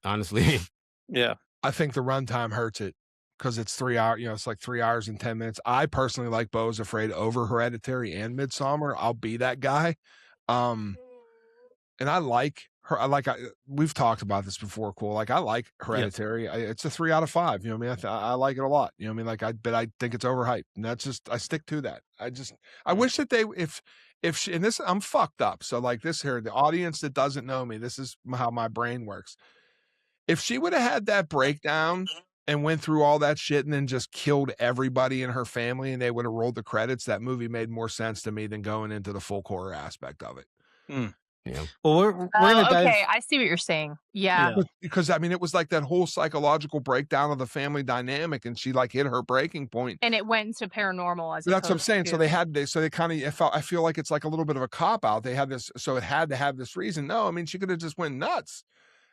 Honestly. Yeah. I think the runtime hurts it, because it's 3 hours, you know, it's like 3 hours and 10 minutes. I personally like Beau is Afraid over Hereditary and Midsummer. I'll be that guy. And I like her. We've talked about this before. Cool. Like, I like Hereditary. It's a 3 out of 5. You know what I mean? I like it a lot. You know what I mean? Like, but I think it's overhyped, and that's just, I stick to that. I wish that they, if she, and this, I'm fucked up. So like this here, the audience that doesn't know me, this is how my brain works. If she would have had that breakdown and went through all that shit and then just killed everybody in her family and they would have rolled the credits, that movie made more sense to me than going into the folk horror aspect of it. Yeah. Well, we're gonna dive. Okay, I see what you're saying. Yeah. Yeah. Because I mean, it was like that whole psychological breakdown of the family dynamic, and she like hit her breaking point. And it went into paranormal as That's what I'm opposed saying. So to- they kind of, I feel like it's like a little bit of a cop out. They had this, so it had to have this reason. No, I mean, she could have just went nuts.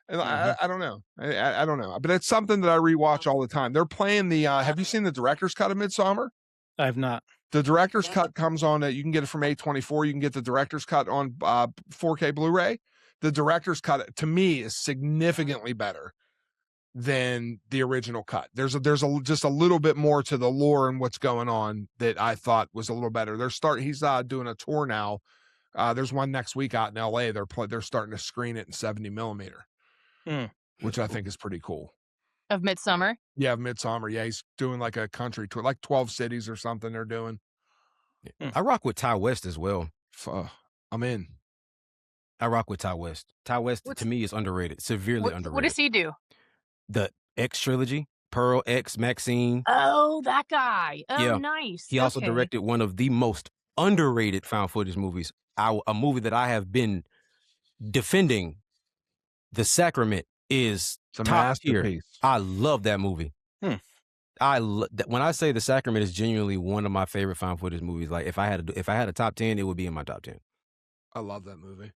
And I don't know. I don't know. But it's something that I rewatch all the time. They're playing the, have you seen the director's cut of Midsommar? I've not. The director's cut comes on, you can get it from A24. You can get the director's cut on 4K Blu-ray. The director's cut, to me, is significantly better than the original cut. There's just a little bit more to the lore and what's going on that I thought was a little better. He's doing a tour now. There's one next week out in LA. They're starting to screen it in 70 millimeter, which I think is pretty cool. of Midsummer. Yeah, Midsommar. Yeah, he's doing like a country tour, like 12 cities or something they're doing. I rock with Ty West as well. I'm in. I rock with Ty West. Ty West, to me, is underrated, severely underrated. What does he do? The X trilogy, Pearl, X, Maxine. Oh, that guy. Oh, Yeah. nice. He also directed one of the most underrated found footage movies, a movie that I have been defending. The Sacrament is It's a top tier. masterpiece. I love that movie. When I say The Sacrament is genuinely one of my favorite found footage movies. Like if I had a top 10, it would be in my top 10. I love that movie.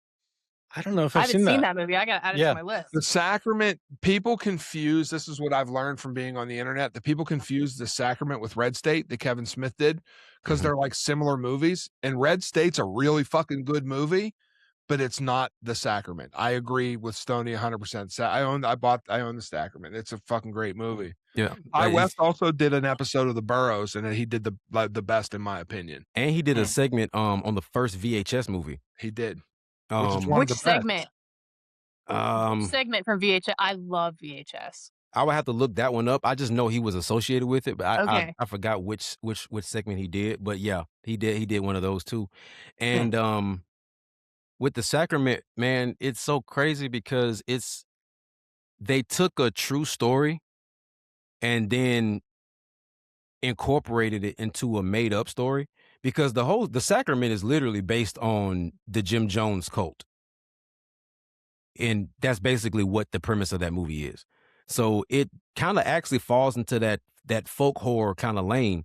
I don't know if I I've haven't seen seen that. that movie. I got to add it to my list. The Sacrament, people confuse, this is what I've learned from being on the internet, that people confuse The Sacrament with Red State that Kevin Smith did because they're like similar movies. And Red State's a really fucking good movie, but it's not The Sacrament. I agree with Stoney 100%. I own The Sacrament. It's a fucking great movie. Yeah. Ty West also did an episode of The Burrows, and he did the best in my opinion. And he did a segment on the first VHS movie. He did. Which segment? Which segment from VHS? I love VHS. I would have to look that one up. I just know he was associated with it, but Okay. I forgot which segment he did. But yeah, he did one of those too. And with The Sacrament, man, it's so crazy because they took a true story and then incorporated it into a made up story, because the Sacrament is literally based on the Jim Jones cult. And that's basically what the premise of that movie is. So it kind of actually falls into that folk horror kind of lane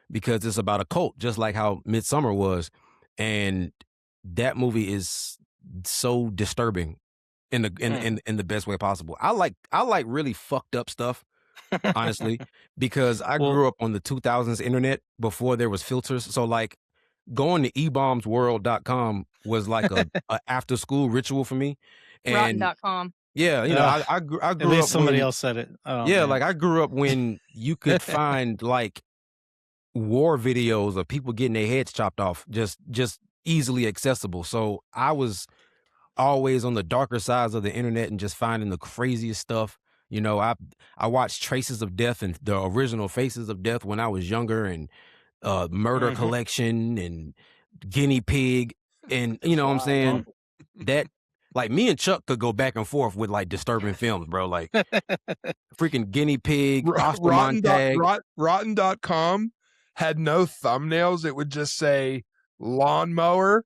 because it's about a cult, just like how Midsommar was. And that movie is so disturbing in the best way possible. I like really fucked up stuff, honestly, because I grew up on the 2000s internet before there was filters. So like going to ebombsworld.com was like a after school ritual for me. And Rotten.com. yeah, I grew At up least somebody when, else said it. Oh, yeah, man. like I grew up when you could find like war videos of people getting their heads chopped off, just easily accessible. So I was always on the darker sides of the internet and just finding the craziest stuff. I watched Traces of Death and the original Faces of Death when I was younger, and Murder Collection and Guinea Pig, and you know what I'm saying? That, like, me and Chuck could go back and forth with like disturbing films, bro. Like freaking Guinea Pig, Rotten.com had no thumbnails. It would just say lawnmower.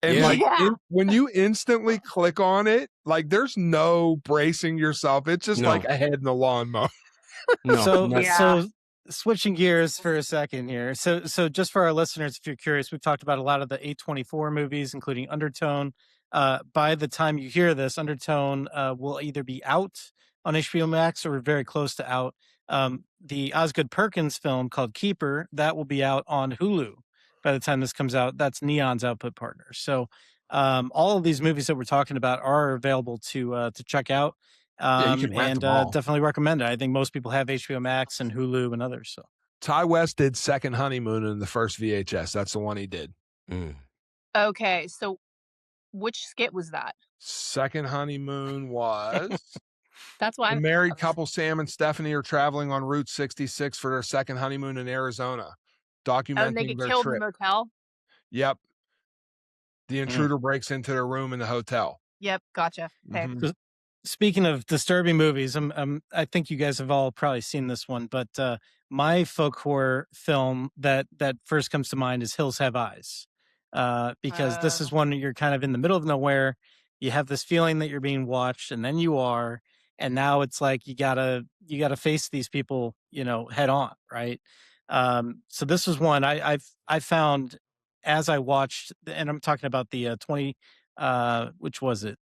And when you instantly click on it, like there's no bracing yourself. It's just like a head in the lawnmower. So switching gears for a second here. So just for our listeners, if you're curious, we've talked about a lot of the A24 movies, including Undertone. By the time you hear this, Undertone will either be out on HBO Max or very close to out. The Osgood Perkins film called Keeper, that will be out on Hulu by the time this comes out. That's Neon's output partner. So all of these movies that we're talking about are available to check out. And definitely recommend it. I think most people have HBO Max and Hulu and others. So Ty West did Second Honeymoon in the first VHS. That's the one he did. Okay, so which skit was that? Second Honeymoon was that's why the married couple Sam and Stephanie are traveling on Route 66 for their second honeymoon in Arizona, documenting and they get their killed trip. in the motel. Yep. The intruder breaks into their room in the hotel. Yep, gotcha. Okay. Speaking of disturbing movies, I think you guys have all probably seen this one, but my folk horror film that first comes to mind is Hills Have Eyes, because this is one you're kind of in the middle of nowhere, you have this feeling that you're being watched, and then you are, and now it's like you gotta face these people, head on, right? So this was one I found as I watched, and I'm talking about the which was it?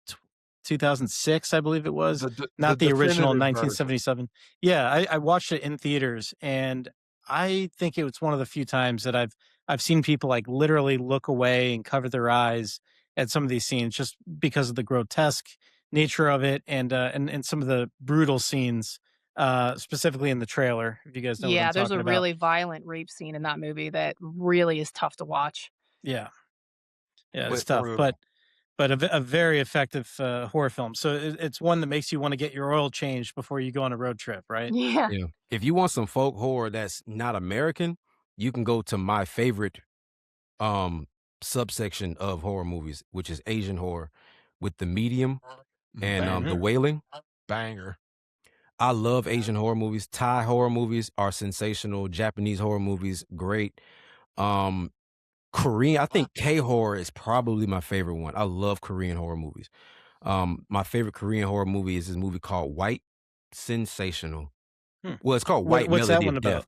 2006, I believe it was, The not the original definitive version. 1977. Yeah, I watched it in theaters, and I think it was one of the few times that I've seen people like literally look away and cover their eyes at some of these scenes just because of the grotesque nature of it and some of the brutal scenes, specifically in the trailer, if you guys know what I'm Yeah, there's talking a about. really violent rape scene in that movie that really is tough to watch. Yeah, yeah, it's Lit tough, brutal. but a very effective horror film. So it's one that makes you want to get your oil changed before you go on a road trip, right? Yeah. Yeah. If you want some folk horror that's not American, you can go to my favorite um subsection of horror movies, which is Asian horror with The Medium and The Banger. Wailing. Banger. I love Asian horror movies. Thai horror movies are sensational. Japanese horror movies, great. Um Korean, I think K horror is probably my favorite one. I love Korean horror movies. My favorite Korean horror movie is this movie called White. Sensational. Hmm. Well, it's called White What's that Melody one of Death. about?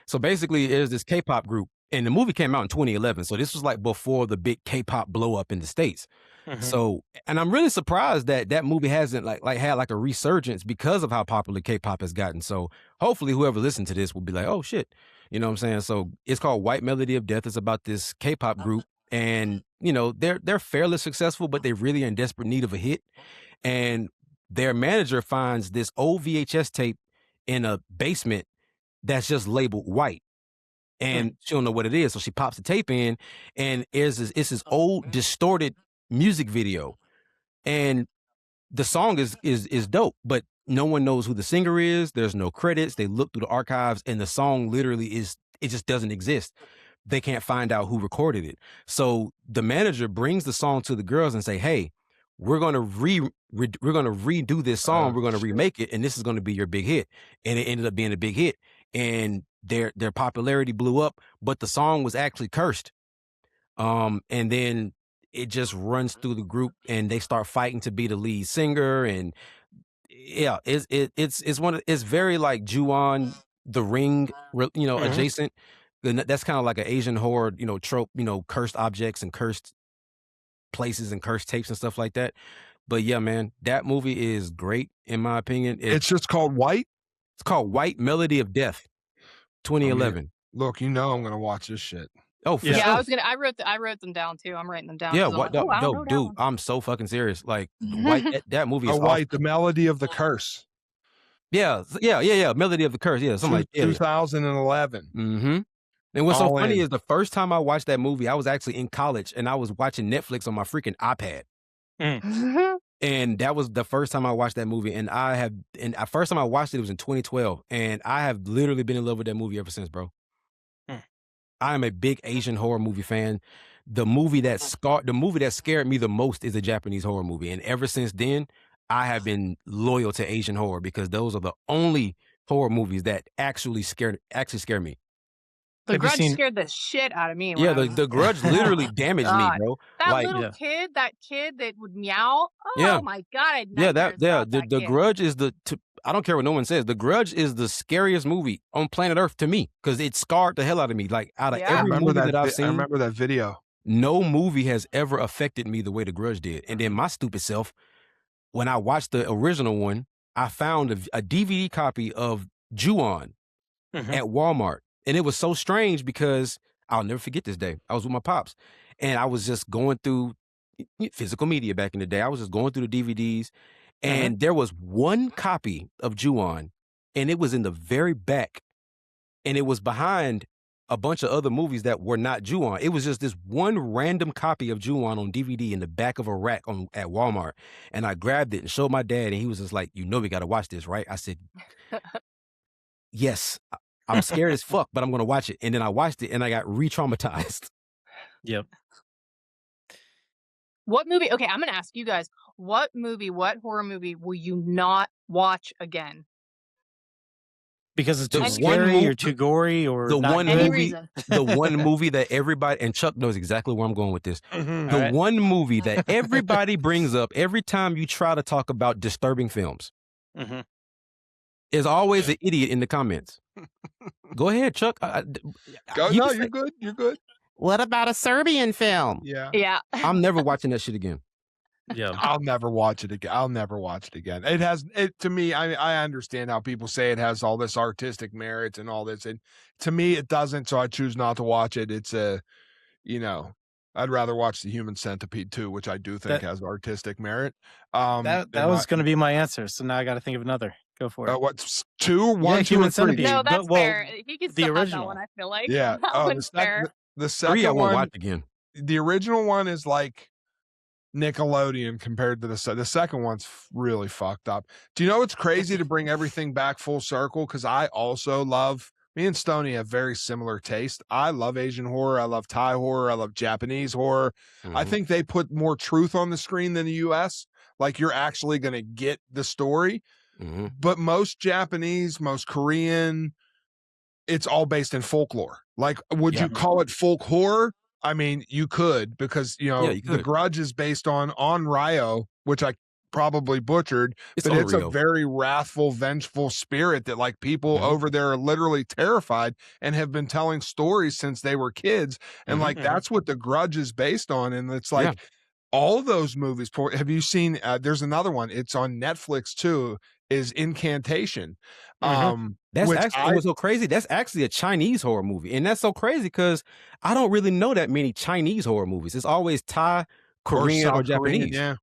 So basically, there's this K-pop group, and the movie came out in 2011. So this was like before the big K-pop blow up in the States. Mhm. So, and I'm really surprised that that movie hasn't like had like a resurgence because of how popular K-pop has gotten. So hopefully, whoever listened to this will be like, oh shit, you know what I'm saying? So it's called White Melody of Death. It's about this K-pop group, and they're fairly successful, but they're really in desperate need of a hit. And their manager finds this old VHS tape in a basement that's just labeled white. And she don't know what it is. So she pops the tape in, and it's this old distorted music video. And the song is dope, but no one knows who the singer is. There's no credits. They look through the archives, and the song literally it just doesn't exist. They can't find out who recorded it. So the manager brings the song to the girls and say, "Hey, we're gonna we're gonna redo this song. We're gonna remake it, and this is gonna be your big hit." And it ended up being a big hit, and their popularity blew up. But the song was actually cursed. And then it just runs through the group, and they start fighting to be the lead singer. And yeah, it's very like Ju-on, The Ring, adjacent. And that's kind of like an Asian horror, trope, cursed objects and cursed places and cursed tapes and stuff like that. But yeah, man, that movie is great in my opinion. It's just called White. It's called White Melody of Death, 2011. Look, I'm gonna watch this shit. Oh, for Yeah, sure. I wrote them down too. I'm writing them down. Yeah, 'Cause I'm what? like, "Ooh, I don't know No, that dude, one." I'm so fucking serious. Like, White, that movie is awesome. White, the Melody of the Curse. Yeah, Melody of the Curse. Yeah, something like 2011. Mm-hmm. And what's so All funny in. is the first time I watched that movie, I was actually in college, and I was watching Netflix on my freaking iPad. And that was the first time I watched that movie. And the first time I watched it was in 2012, and I have literally been in love with that movie ever since, bro. I am a big Asian horror movie fan. The movie that scared me the most is a Japanese horror movie, and ever since then, I have been loyal to Asian horror because those are the only horror movies that actually scare me. The Grudge scared the shit out of me. Yeah, the Grudge literally damaged me, bro. That little kid, that would meow. Oh my god, I had the Grudge is I don't care what no one says. The Grudge is the scariest movie on planet Earth to me because it scarred the hell out of me. Like out of every movie that I've seen, I remember that video. No movie has ever affected me the way The Grudge did. And then my stupid self, when I watched the original one, I found a DVD copy of Ju-on at Walmart. And it was so strange because I'll never forget this day. I was with my pops, and I was just going through physical media back in the day. I was just going through the DVDs, and there was one copy of Ju-on, and it was in the very back, and it was behind a bunch of other movies that were not Ju-on. It was just this one random copy of Ju-on on DVD in the back of a rack at Walmart. And I grabbed it and showed my dad, and he was just like, we got to watch this, right? I said, yes, I'm scared as fuck, but I'm going to watch it. And then I watched it, and I got re-traumatized. Yep. What movie? Okay, I'm going to ask you guys, what horror movie will you not watch again? Because it's too The Any one scary movie, or too gory or the not one Any good? movie, reason. the one movie that everybody, and Chuck knows exactly where I'm going with this. Mhm. The All right. one movie that everybody brings up every time you try to talk about disturbing films Mhm. is always an idiot in the comments. Go ahead, Chuck. Go, You no, can you're say, good. You're good. what about a Serbian film? Yeah. Yeah. I'm never watching that shit again. Yeah. I'll never watch it again. I'll never watch it again. It has it to me. I understand how people say it has all this artistic merits and all this, and to me it doesn't. So I choose not to watch it. It's a, you know, I'd rather watch The Human Centipede 2, which I do think That has artistic merit. that In was my going to be my answer. So now I got to think of another. Go for it. what's two, Yeah, one, two, or Human three? Centipede. No, But that's well, fair. He can the still have that one, original. I feel like. Yeah. That Oh, one's fair. the 3 I second won't one, watch again. the original one is like Nickelodeon compared to the second one's really fucked up. Do you know what's crazy to bring everything back full circle? Because I also love, me and Stoney have very similar taste. I love Asian horror. I love Thai horror. I love Japanese horror. I Mhm. think they put more truth on the screen than the US. Like you're actually going to get the story. Mhm. But most Japanese, most Korean, it's all based in folklore. Like, would Yeah. you call it folk horror? I mean, you could, because you Yeah, know you The could. Grudge is based on Ryo, which I probably butchered, It's but on it's a Rio. very wrathful, vengeful spirit that like people Mhm. over there are literally terrified and have been telling stories since they were kids, and Mhm. like Mhm. that's what The Grudge is based on, and it's Yeah. like all those movies. Have you seen? There's another one. It's on Netflix too. Is Incantation, That's which actually, and what's so crazy, that's actually a Chinese horror movie. And that's so crazy because I don't really know that many Chinese horror movies. It's always Thai, or Korean, or South Korean, Japanese. yeah.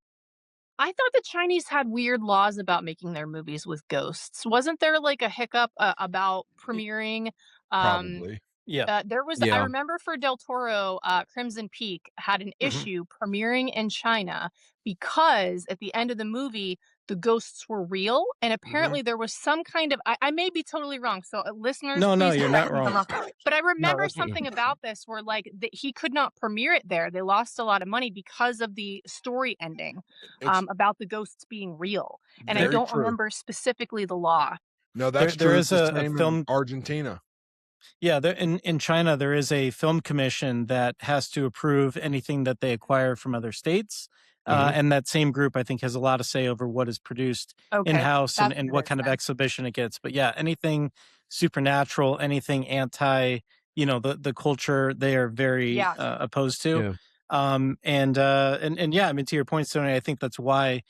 I thought the Chinese had weird laws about making their movies with ghosts. Wasn't there like a hiccup about premiering? Um, Probably. Yeah. there was, I Yeah. remember for Del Toro, Crimson Peak had an issue premiering in China because at the end of the movie, the ghosts were real. And apparently there was some kind of, I may be totally wrong. So listeners, No, please you're correct not me if I'm wrong. wrong. But I remember that's something about this where like he could not premiere it there. They lost a lot of money because of the story ending It's about the ghosts being real. And I very don't true. remember specifically the law. No, there. that's There true. is It's the a same in film. Argentina. Yeah, there, in China, there is a film commission that has to approve anything that they acquire from other states. Mhm. And that same group, I think, has a lot of say over what is produced in Okay, house that's and what what it is kind of then. exhibition it gets. But yeah, anything supernatural, anything anti, the culture, they are very Yeah. opposed to. Yeah. And yeah, I mean, to your point, Stoney, I think that's why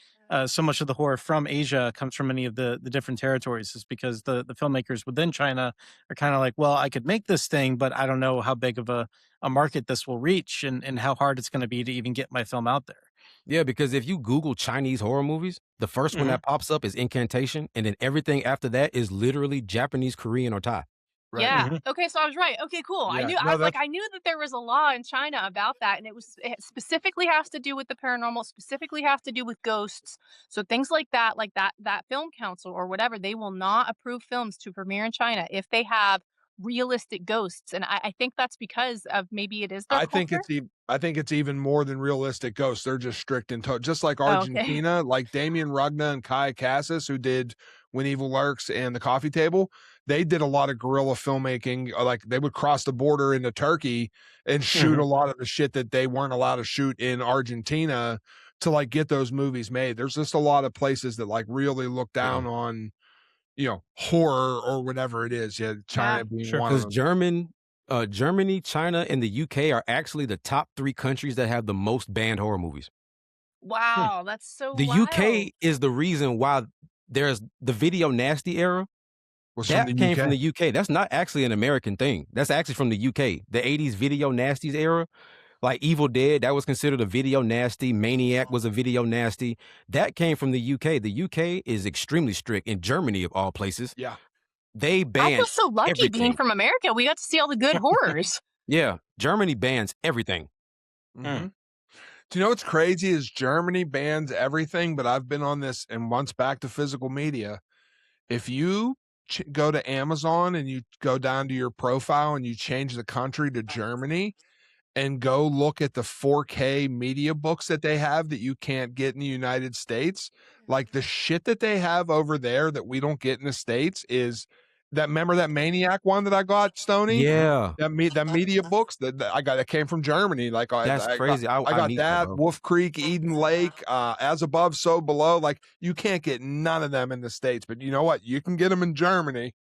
so much of the horror from Asia comes from many of the different territories, is because the filmmakers within China are kind of like, well, I could make this thing, but I don't know how big of a market this will reach and how hard it's going to be to even get my film out there. Yeah, because if you Google Chinese horror movies, the first one Mhm. that pops up is Incantation, and then everything after that is literally Japanese, Korean, or Thai. Right. Yeah. Mhm. Okay, so I was right. Okay, cool. Yeah. I No, was like, that's I knew that there was a law in China about that, and it specifically has to do with the paranormal, specifically has to do with ghosts. So things like that film council or whatever, they will not approve films to premiere in China if they have realistic ghosts. And I think that's because of maybe it is their culture. I think it's even more than realistic ghosts. They're just strict and just like Oh, okay. Argentina, like Damien Rugna and Kai Cassis, who did When Evil Lurks and The Coffee Table. They did a lot of guerrilla filmmaking. Like they would cross the border into Turkey and shoot Mhm. a lot of the shit that they weren't allowed to shoot in Argentina to like get those movies made. There's just a lot of places that like really look down on, horror or whatever it is. Yeah, Yeah. China being Sure. one of Because them. Germany, China, and the UK are actually the top 3 countries that have the most banned horror movies. Wow, that's so The wild. UK is the reason why there's the video nasty era. Was from That the came UK. from the UK. That's not actually an American thing. That's actually from the UK. The 80s video nasties era, like Evil Dead, that was considered a video nasty. Maniac was a video nasty. That came from the UK. The UK is extremely strict. In Germany, of all places, Yeah. they I ban feel so lucky being everything. from America. We got to see all the good horrors. Yeah, Germany bans everything. Mhm. Do you know what's crazy is Germany bans everything, but I've been on this, and once back to physical media. If you go to Amazon and you go down to your profile and you change the country to Germany and go look at the 4K media books that they have that you can't get in the United States, like the shit that they have over there that we don't get in the States is remember that Maniac one that I got, Stoney? Yeah, That media books that I got that came from Germany. Like that's crazy. I I got need that, that bro. Wolf Creek, Eden Lake, As Above, So Below. Like you can't get none of them in the States, but you know what? You can get them in Germany.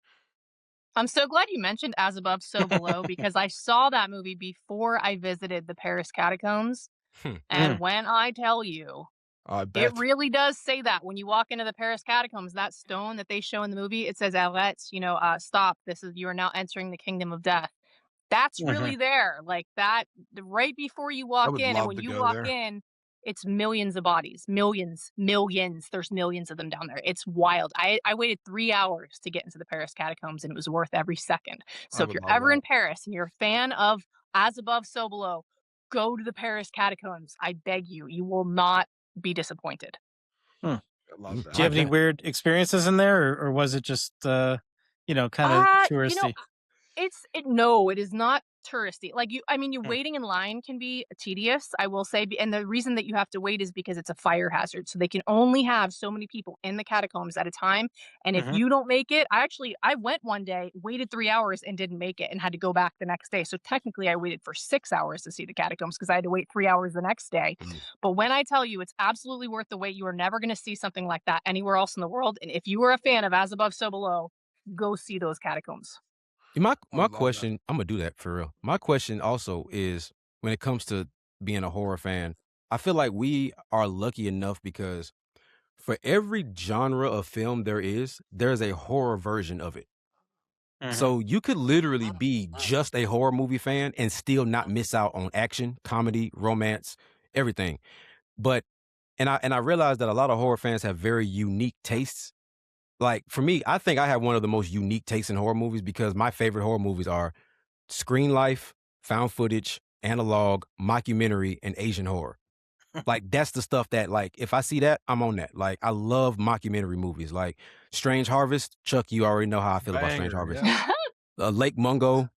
I'm so glad you mentioned As Above, So Below because I saw that movie before I visited the Paris catacombs. Hmm. And when I tell you, I it bet. really does say that when you walk into the Paris catacombs, that stone that they show in the movie, it says "Arrête," stop. You are now entering the kingdom of death. That's really there, like that right before you I walk would in. And love when to you go walk there. in, it's millions of bodies, millions. There's millions of them down there. It's wild. I waited 3 hours to get into the Paris catacombs, and it was worth every second. I So if would you're love ever that. in Paris and you're a fan of As Above, So Below, go to the Paris catacombs. I beg you. You will not be disappointed. I love Do you have that. any weird experiences in there, or was it just kind of You know, touristy? No, it is not touristy. Like you waiting in line can be tedious, I will say, and the reason that you have to wait is because it's a fire hazard. So they can only have so many people in the catacombs at a time. And if Mm-hmm. you don't make it, I went one day, waited 3 hours and didn't make it and had to go back the next day. So technically I waited for 6 hours to see the catacombs because I had to wait 3 hours the next day. But when I tell you it's absolutely worth the wait, you are never going to see something like that anywhere else in the world. And if you are a fan of As Above, So Below, go see those catacombs. My love question, I'm gonna do that for real. My question also is when it comes to being a horror fan, I feel like we are lucky enough because for every genre of film there's a horror version of it. So you could literally be just a horror movie fan and still not miss out on action, comedy, romance, everything. But and I realize that a lot of horror fans have very unique tastes. Like for me, I think I have one of the most unique tastes in horror movies because my favorite horror movies are screen life, found footage, analog, mockumentary, and Asian horror. Like that's the stuff that like if I see that, I'm on that. Like I love mockumentary movies. Like Strange Harvest, Chuck, you already know how I feel about Strange Banger, Harvest. yeah. Lake Mungo.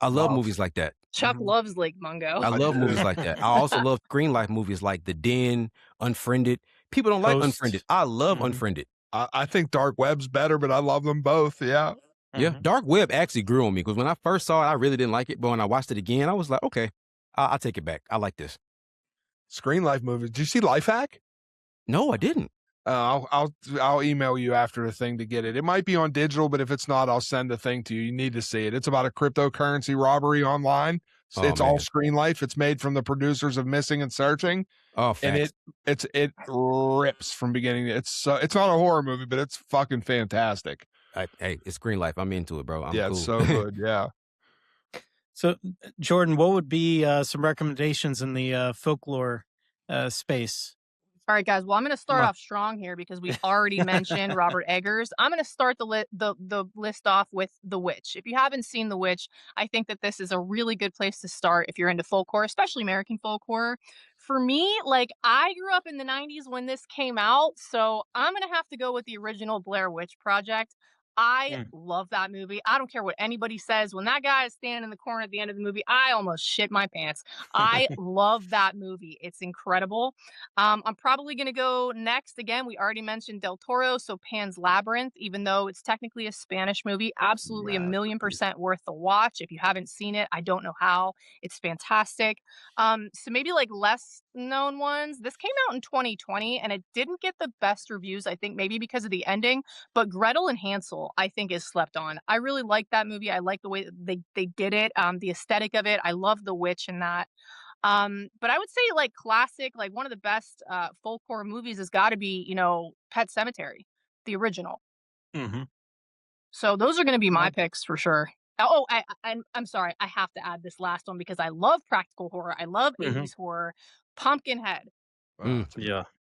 I love movies like that. Chuck loves Lake Mungo. I love do. movies like that. I also love screen life movies like The Den, Unfriended. People don't like Post. Unfriended. I love Mhm. Unfriended. I think Dark Web's better, but I love them both. Yeah. Yeah, Dark Web actually grew on me because when I first saw it, I really didn't like it. But when I watched it again, I was like, okay, I'll take it back. I like this. Screen Life movies. Did you see Life Hack? No, I didn't. I'll email you after the thing to get it. It might be on digital, but if it's not, I'll send the thing to you. You need to see it. It's about a cryptocurrency robbery online. Oh, It's all man. Screen Life. It's made from the producers of Missing and Searching, Oh, and facts. it rips from beginning. It's not a horror movie, but it's fucking fantastic. Hey, it's Screen Life. I'm into it, bro. I'm Yeah, cool. it's so good. Yeah. So, Jordan, what would be some recommendations in the folklore space? All right, guys. Well, I'm going to start off strong here because we already mentioned Robert Eggers. I'm going to start the list off with The Witch. If you haven't seen The Witch, I think that this is a really good place to start if you're into folk horror, especially American folk horror. For me, like I grew up in the 90s when this came out, so I'm going to have to go with the original Blair Witch Project. I love that movie. I don't care what anybody says. When that guy is standing in the corner at the end of the movie, I almost shit my pants. I love that movie. It's incredible. I'm probably going to go next. Again, we already mentioned Del Toro, so Pan's Labyrinth, even though it's technically a Spanish movie, absolutely a million% worth the watch. If you haven't seen it, I don't know how. It's fantastic. So maybe like less known ones. This came out in 2020 and it didn't get the best reviews, I think maybe because of the ending, but Gretel and Hansel, I think, is slept on. I really like that movie. I like the way they did it, the aesthetic of it. I love the witch in that. But I would say like classic, like one of the best folk horror movies has got to be, Pet Cemetery, the original. So those are going to be my picks for sure. Oh, I'm sorry. I have to add this last one because I love practical horror. I love 80s horror. Pumpkinhead.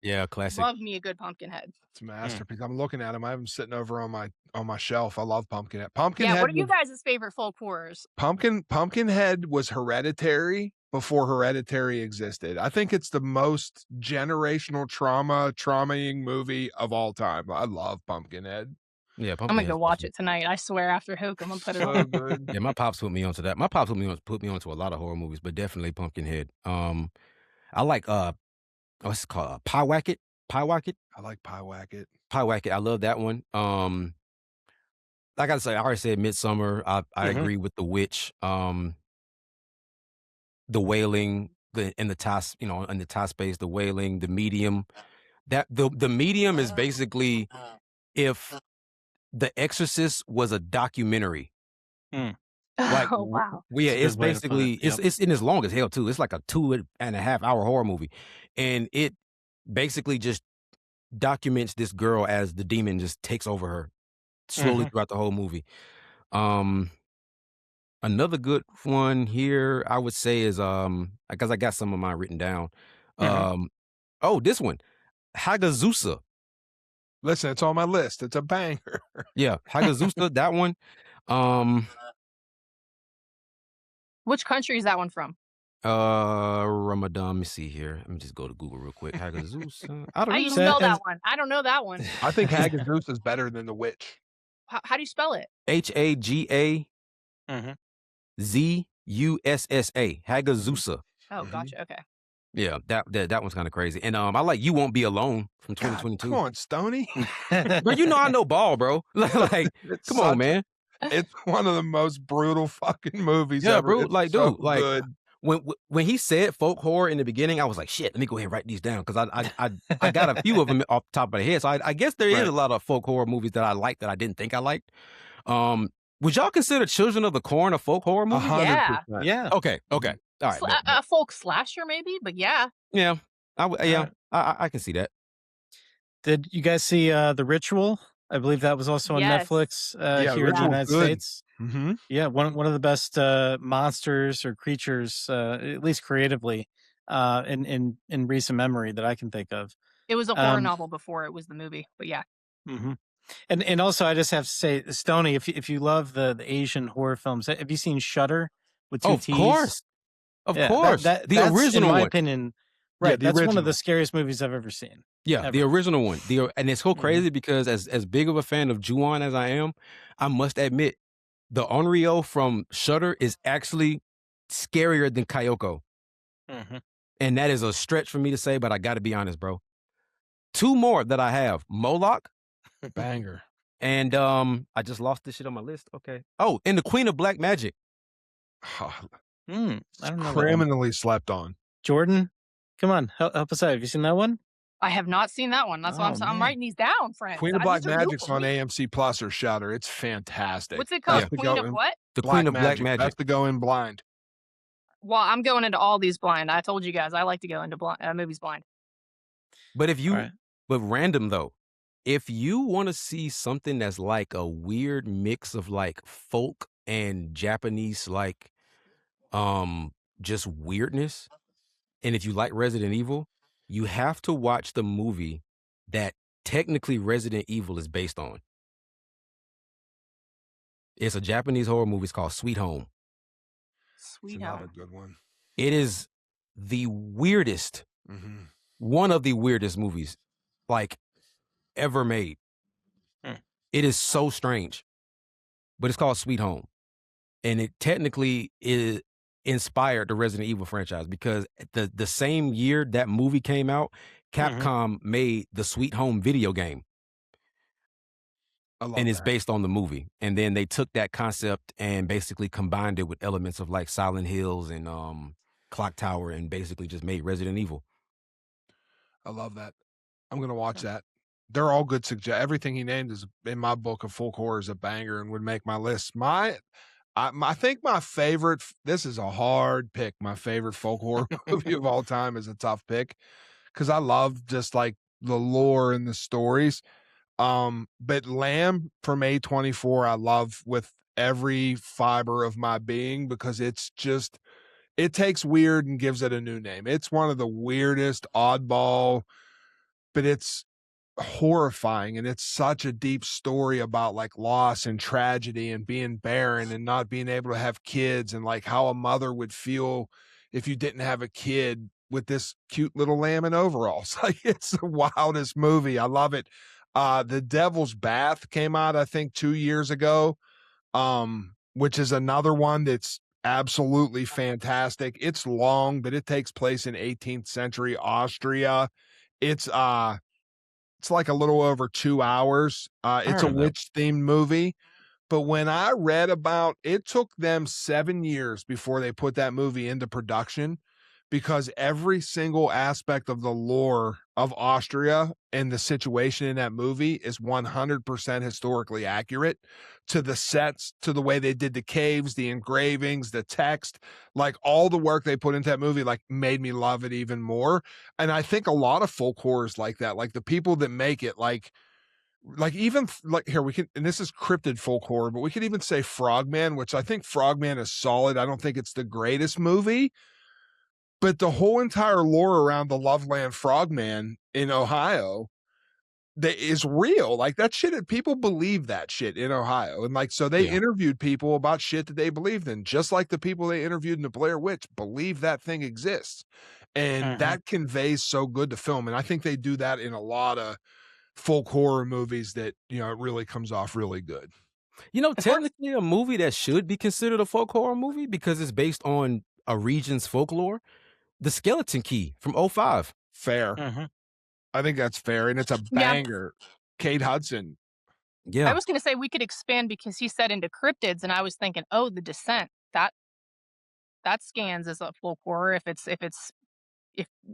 Yeah, classic. Love me a good Pumpkinhead. It's a masterpiece. I'm looking at him. I have him sitting over on my shelf. I love Pumpkinhead. Yeah, Pumpkinhead. what are you guys' favorite folk horrors? Pumpkinhead was Hereditary before Hereditary existed. I think it's the most generational traumaing movie of all time. I love Pumpkinhead. Yeah, I'm gonna go watch it tonight. I swear after Hook, I'm gonna put it So on. good. Yeah, my pops put me onto that. My pops put me onto a lot of horror movies, but definitely Pumpkinhead. I like what's it called? Pyewacket. I like Pyewacket. I love that one. I gotta say, I already said Midsummer. I agree with The Witch. The Wailing, in the tie, in the tie space, The Wailing, The Medium. That the Medium is basically if The Exorcist was a documentary. Like, Oh wow. yeah, That's a it's good way to put basically it. Yep. it's and it's long as hell too. It's like a 2.5-hour horror movie, and it basically just documents this girl as the demon just takes over her slowly throughout the whole movie. Another good one here, I would say, is because I got some of mine written down. Oh, this one, Hagazusa. Listen, it's on my list. It's a banger. Yeah, Hagazusa, that one. Which country is that one from? Ramadan. Let me see here. Let me just go to Google real quick. Hagazusa. I How don't do you know. spell that one? I don't know that one. I think Hagazusa is better than The Witch. How do you spell it? Hagazussa. Hagazusa. Oh, gotcha. Okay. Yeah, that one's kind of crazy. And I like You Won't Be Alone from 2022. Come on, Stoney. Bro, you know I know ball, bro. Like, come on, man. It's one of the most brutal fucking movies Yeah, ever. bro. It's Like, so dude, like good. when he said folk horror in the beginning, I was like, shit, let me go ahead and write these down because I got a few of them off the top of the head. So I guess there is a lot of folk horror movies that I like that I didn't think I liked. Would y'all consider Children of the Corn a folk horror movie? 100%. Yeah. Okay. All right. A folk slasher, maybe, but yeah. Yeah. I can see that. Did you guys see The Ritual? I believe that was also on Yes. Yeah, Netflix here in the Ritual's United good. States. Yeah, one of the best monsters or creatures, at least creatively, in recent memory that I can think of. It was a horror novel before it was the movie, but yeah. And also, I just have to say, Stoney, if you love the Asian horror films, have you seen Shudder with two T's? Of course. That's, the original in my one. opinion, Yeah, right? the That's one original. of the scariest movies I've ever seen. Yeah, ever. the original one. And it's so crazy because as big of a fan of Ju-on as I am, I must admit the Onryo from Shudder is actually scarier than Kayoko. And that is a stretch for me to say, but I got to be honest, bro. Two more that I have: Moloch, Banger. and I just lost this shit on my list. Okay. Oh, and the Queen of Black Magic. I don't know. Criminally slept on. Jordan, come on, help us out. Have you seen that one? I have not seen that one. That's why I'm writing these down, friends. Queen of Black Magic's on AMC Plus or Shudder. It's fantastic. What's it called? That's the Queen go- of what? The Queen of Black Magic. That's to go in blind. Well, I'm going into all these blind. I told you guys I like to go into movies blind. But but random though, if you want to see something that's like a weird mix of like folk and Japanese, like just weirdness, and if you like Resident Evil, you have to watch the movie that technically Resident Evil is based on. It's a Japanese horror movie. It's called Sweet Home. Sweet Not a Home. good one. It is the weirdest, one of the weirdest movies like ever made. It is so strange, but it's called Sweet Home. And it technically is inspired the Resident Evil franchise because the same year that movie came out, Capcom made the Sweet Home video game. And it's based on the movie. And then they took that concept and basically combined it with elements of like Silent Hills and Clock Tower and basically just made Resident Evil. I love that. I'm going to watch that. They're all good suggestions. Everything he named is in my book of folk horror is a banger and would make my list. I think my favorite, this is a hard pick. My favorite folk horror movie of all time is a tough pick because I love just like the lore and the stories. But Lamb from A24, I love with every fiber of my being because it's just, it takes weird and gives it a new name. It's one of the weirdest, oddball, but it's horrifying, and it's such a deep story about like loss and tragedy and being barren and not being able to have kids and like how a mother would feel if you didn't have a kid with this cute little lamb in overalls. Like it's the wildest movie. I love it. The Devil's Bath came out I think 2 years ago, which is another one that's absolutely fantastic. It's long, but it takes place in 18th century Austria. It's like a little over 2 hours. It's a witch themed movie, But when I read about it took them 7 years before they put that movie into production because every single aspect of the lore of Austria and the situation in that movie is 100% historically accurate to the sets, to the way they did the caves, the engravings, the text, like all the work they put into that movie, like made me love it even more. And I think a lot of folk horror is like that. Like the people that make it, like even like here we can, and this is cryptid folk horror, but we could even say Frogman, which I think Frogman is solid. I don't think it's the greatest movie, but the whole entire lore around the Loveland Frogman in Ohio that is real. Like that shit, people believe that shit in Ohio. And like, so they interviewed people about shit that they believed in, just like the people they interviewed in the Blair Witch believe that thing exists. And that conveys so good to film. And I think they do that in a lot of folk horror movies that, you know, it really comes off really good. You know, technically a movie that should be considered a folk horror movie because it's based on a region's folklore, The Skeleton Key from 05. Fair. I think that's fair. And it's a banger. Kate Hudson. I was going to say we could expand because he said into cryptids, and I was thinking, oh, The Descent. That scans as a folk horror if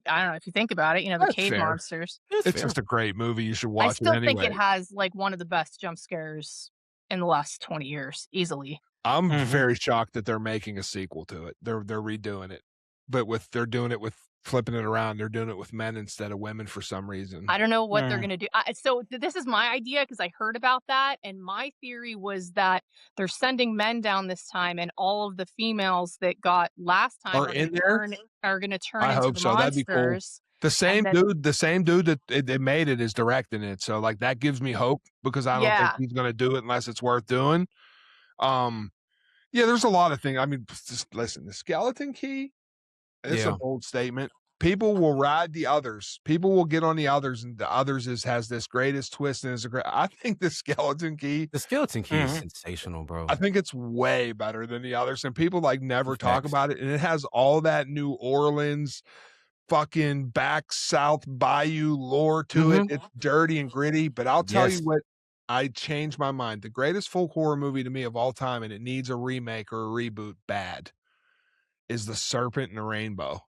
I don't know, if you think about it, you know, the That's cave fair. monsters. It's just a great movie. You should I watch it still anyway. think it has like one of the best jump scares in the last 20 years, easily. I'm very shocked that they're making a sequel to it. They're redoing it, but they're doing it with flipping it around. They're doing it with men instead of women for some reason. I don't know what they're gonna do. So this is my idea because I heard about that, and my theory was that they're sending men down this time, and all of the females that got last time Are in there? Are gonna turn I into hope the so. That'd be cool. monsters. The same dude that they made it is directing it. So like that gives me hope because I don't think he's gonna do it unless it's worth doing. Yeah, there's a lot of things. I mean, just listen, the Skeleton Key, it's a bold statement. People will ride the others. People will get on the others, and the others has this greatest twist and is a great. I think the Skeleton Key is sensational, bro. I think it's way better than the others, and people like never talk about it. And it has all that New Orleans fucking back south bayou lore to it. It's dirty and gritty, but I'll tell you what, I changed my mind. The greatest folk horror movie to me of all time, and it needs a remake or a reboot bad, is The Serpent and the Rainbow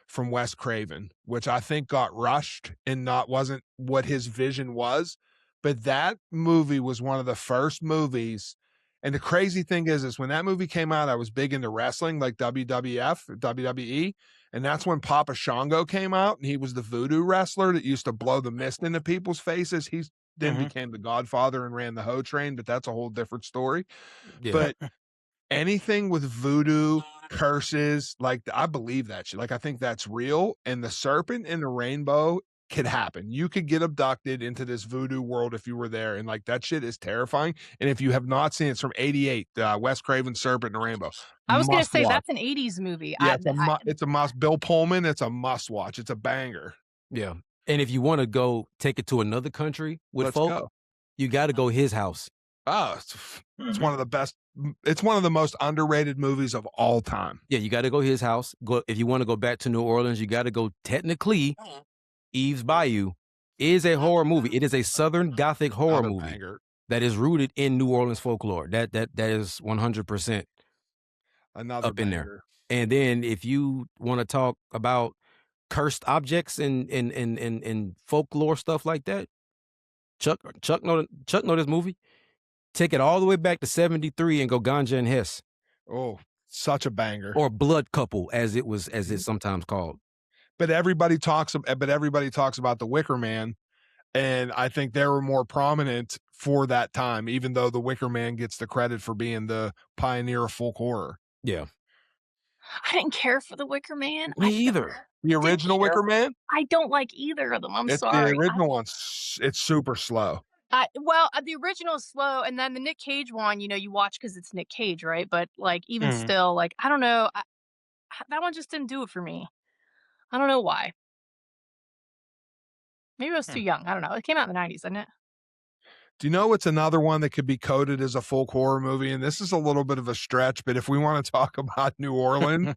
from Wes Craven, which I think got rushed and wasn't what his vision was. But that movie was one of the first movies. And the crazy thing is when that movie came out, I was big into wrestling, like WWF, WWE. And that's when Papa Shango came out, and he was the voodoo wrestler that used to blow the mist into people's faces. He then became the Godfather and ran the Ho Train, but that's a whole different story. But anything with voodoo, curses, like I believe that shit. Like I think that's real. And the serpent and the rainbow could happen. You could get abducted into this voodoo world if you were there. And like that shit is terrifying. And if you have not seen it, it's from 88, Wes Craven, Serpent and the Rainbow. I was going to say that's an 80s movie. Yeah, it's a must. Bill Pullman, it's a must watch. It's a banger. Yeah. And if you want to go take it to another country with folk, you got to go His House. Oh, it's one of the best. It's one of the most underrated movies of all time. Yeah, you got to go His House. Go if you want to go back to New Orleans, you got to go. Technically, Eve's Bayou is a horror movie. It is a Southern Gothic horror movie that is rooted in New Orleans folklore. That is 100% another up in there. And then if you want to talk about cursed objects and folklore stuff like that, Chuck know this movie. Take it all the way back to 73 and go Ganja and Hess. Oh, such a banger. Or Blood Couple, as it's sometimes called. But everybody talks about the Wicker Man, and I think they were more prominent for that time, even though the Wicker Man gets the credit for being the pioneer of folk horror. Yeah. I didn't care for the Wicker Man. Me either. The original Wicker Man? I don't like either of them. I'm sorry. The original one's it's super slow. The original is slow, and then the Nick Cage one, you know, you watch because it's Nick Cage, right? But like, even still, like, I don't know, that one just didn't do it for me. I don't know why. Maybe I was too young. I don't know. It came out in the 90s, didn't it? Do you know what's another one that could be coded as a folk horror movie? And this is a little bit of a stretch, but if we want to talk about New Orleans,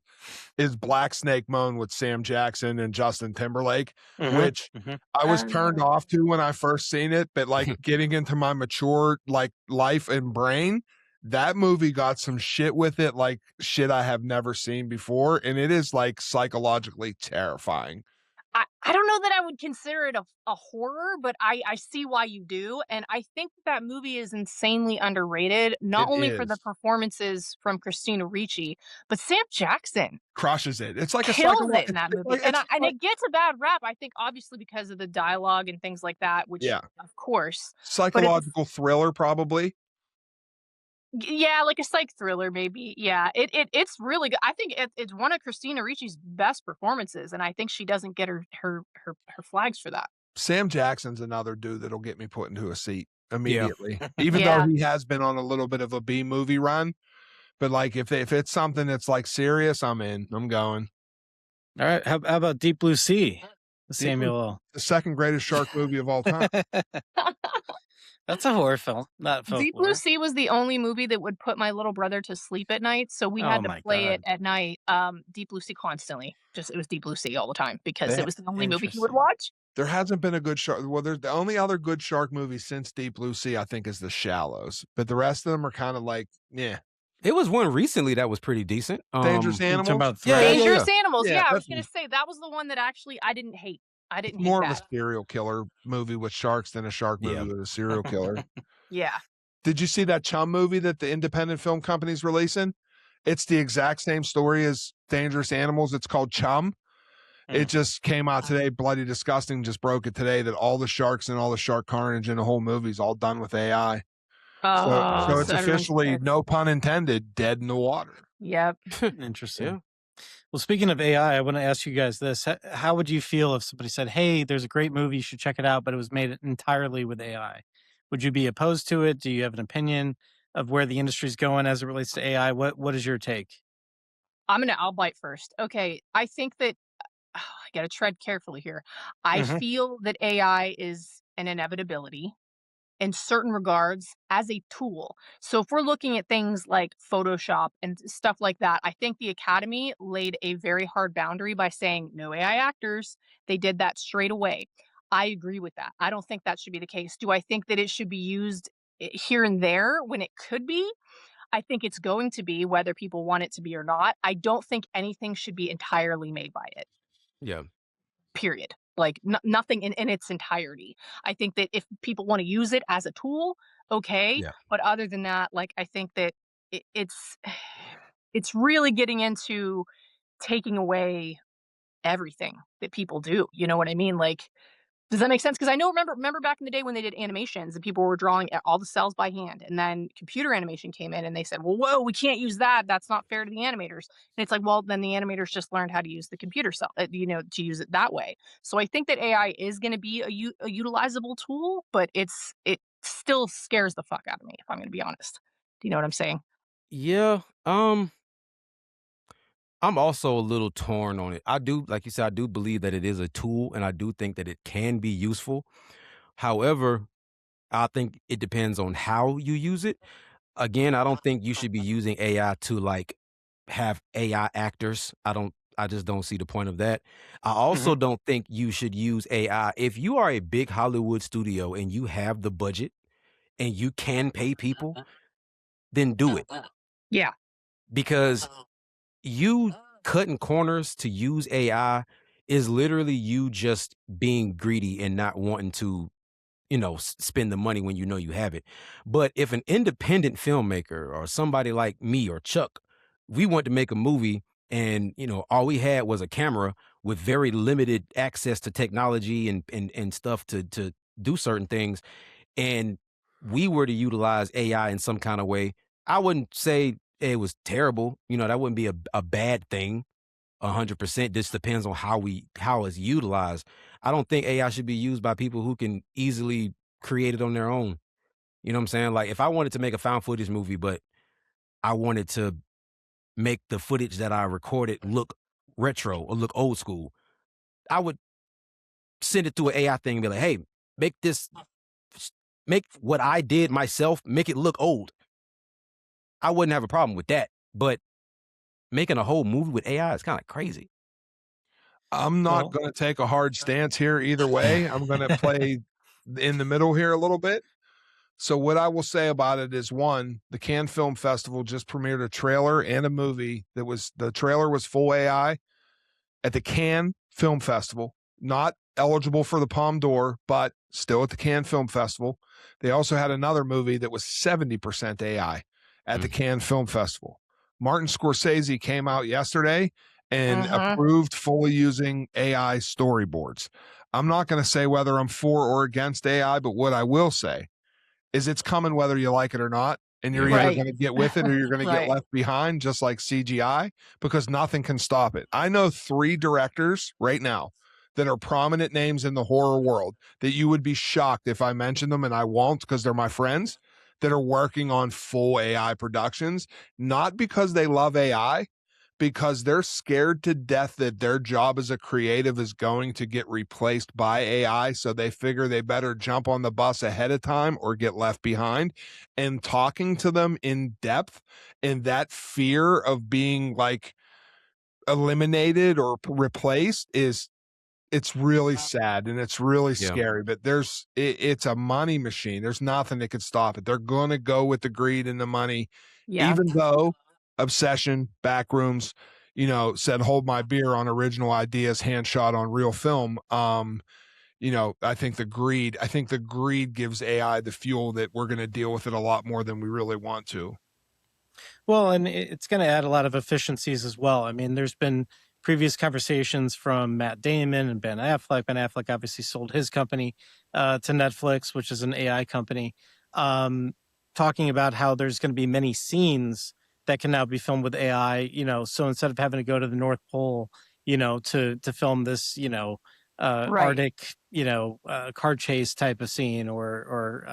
is Black Snake Moan with Sam Jackson and Justin Timberlake, which I was turned off to when I first seen it, but like getting into my mature like life and brain, that movie got some shit with it, like shit I have never seen before, and it is like psychologically terrifying. I don't know that I would consider it a horror, but I see why you do. And I think that movie is insanely underrated, not It only for the is. performances from Christina Ricci, but Sam Jackson Crushes it. It's like a kills it in that movie. And it's it gets a bad rap, I think, obviously because of the dialogue and things like that, which, Yeah. of course. Psychological thriller, probably. Yeah, like a psych thriller, maybe. Yeah, it's really good. I think it's one of Christina Ricci's best performances, and I think she doesn't get her flags for that. Sam Jackson's another dude that'll get me put into a seat immediately, Yeah. even Yeah. though he has been on a little bit of a B movie run. But like, if it's something that's like serious, I'm in. I'm going. All right. How about Deep Blue Sea? Blue- Samuel L. The second greatest shark movie of all time. That's a horror film, not folklore. Deep Blue Sea was the only movie that would put my little brother to sleep at night, so we had Oh to my play it God. at night. Deep Blue Sea constantly. It was Deep Blue Sea all the time because it was the only movie he would Interesting. watch. There hasn't been a good shark. Well, there's the only other good shark movie since Deep Blue Sea, I think, is The Shallows. But the rest of them are kind of like, yeah. It was one recently that was pretty decent. Dangerous You talking Animals. about Yeah, Thread? Dangerous Animals. Yeah, Yeah, I was definitely. gonna say that was the one that actually I didn't hate. I didn't hate More of a that. serial killer movie with sharks than a shark movie Yeah. with a serial killer. Yeah. Did you see that Chum movie that the independent film company's releasing? It's the exact same story as Dangerous Animals. It's called Chum. It just came out today. Bloody Disgusting just broke it today that all the sharks and all the shark carnage in the whole movie is all done with AI. So it's everyone's officially, dead. no pun intended, dead in the water. Yep. Interesting. Yeah. Well, speaking of AI, I want to ask you guys this. How would you feel if somebody said, hey, there's a great movie, you should check it out, but it was made entirely with AI? Would you be opposed to it? Do you have an opinion of where the industry's going as it relates to AI? What is your take? I'll bite first. Okay. I think that I gotta tread carefully here. I feel that AI is an inevitability in certain regards as a tool. So if we're looking at things like Photoshop and stuff like that, I think the Academy laid a very hard boundary by saying no AI actors. They did that straight away. I agree with that. I don't think that should be the case. Do I think that it should be used here and there when it could be? I think it's going to be, whether people want it to be or not. I don't think anything should be entirely made by it. Yeah. Period. Like nothing in its entirety. I think that if people want to use it as a tool, okay. Yeah. But other than that, like I think that it's really getting into taking away everything that people do. You know what I mean? Like, does that make sense? Because I know, remember back in the day when they did animations and people were drawing all the cells by hand, and then computer animation came in and they said, well, whoa, we can't use that. That's not fair to the animators. And it's like, well, then the animators just learned how to use the computer cell, to use it that way. So I think that AI is going to be a utilizable tool, but it still scares the fuck out of me, if I'm going to be honest. Do you know what I'm saying? Yeah. I'm also a little torn on it. I do, like you said, I do believe that it is a tool, and I do think that it can be useful. However, I think it depends on how you use it. Again, I don't think you should be using AI to like have AI actors. I just don't see the point of that. I also don't think you should use AI. If you are a big Hollywood studio and you have the budget and you can pay people, then do it. Yeah. Because you cutting corners to use AI is literally you just being greedy and not wanting to, spend the money when you know you have it. But if an independent filmmaker or somebody like me or Chuck, we want to make a movie and, all we had was a camera with very limited access to technology and stuff to do certain things, and we were to utilize AI in some kind of way, I wouldn't say it was terrible. That wouldn't be a bad thing. 100%. This depends on how it's utilized. I don't think AI should be used by people who can easily create it on their own. You know what I'm saying? Like if I wanted to make a found footage movie, but I wanted to make the footage that I recorded look retro or look old school, I would send it to an AI thing and be like, hey, make this make what I did myself, make it look old. I wouldn't have a problem with that. But making a whole movie with AI is kind of crazy. I'm not Well, going to take a hard stance here either way. I'm going to play in the middle here a little bit. So what I will say about it is, one, the Cannes Film Festival just premiered a trailer and a movie the trailer was full AI at the Cannes Film Festival, not eligible for the Palme d'Or, but still at the Cannes Film Festival. They also had another movie that was 70% AI at the Cannes Film Festival. Martin Scorsese came out yesterday and approved fully using AI storyboards. I'm not going to say whether I'm for or against AI, but what I will say is it's coming whether you like it or not. And you're either Right. going to get with it or you're going to get Right. left behind, just like CGI, because nothing can stop it. I know 3 directors right now that are prominent names in the horror world that you would be shocked if I mention them, and I won't because they're my friends, that are working on full AI productions, not because they love AI, because they're scared to death that their job as a creative is going to get replaced by AI. So they figure they better jump on the bus ahead of time or get left behind. And talking to them in depth and that fear of being like eliminated or replaced it's really sad and it's really Yeah. scary, but it's a money machine. There's nothing that could stop it. They're going to go with the greed and the money, Yeah. even though Obsession, Backrooms, said hold my beer on original ideas, hand shot on real film. I think the greed gives AI the fuel that we're going to deal with it a lot more than we really want to. Well, and it's going to add a lot of efficiencies as well. I mean, there's been previous conversations from Matt Damon and Ben Affleck. Ben Affleck obviously sold his company to Netflix, which is an AI company, um, talking about how there's going to be many scenes that can now be filmed with AI. So instead of having to go to the North Pole, to film this, Right. Arctic, car chase type of scene or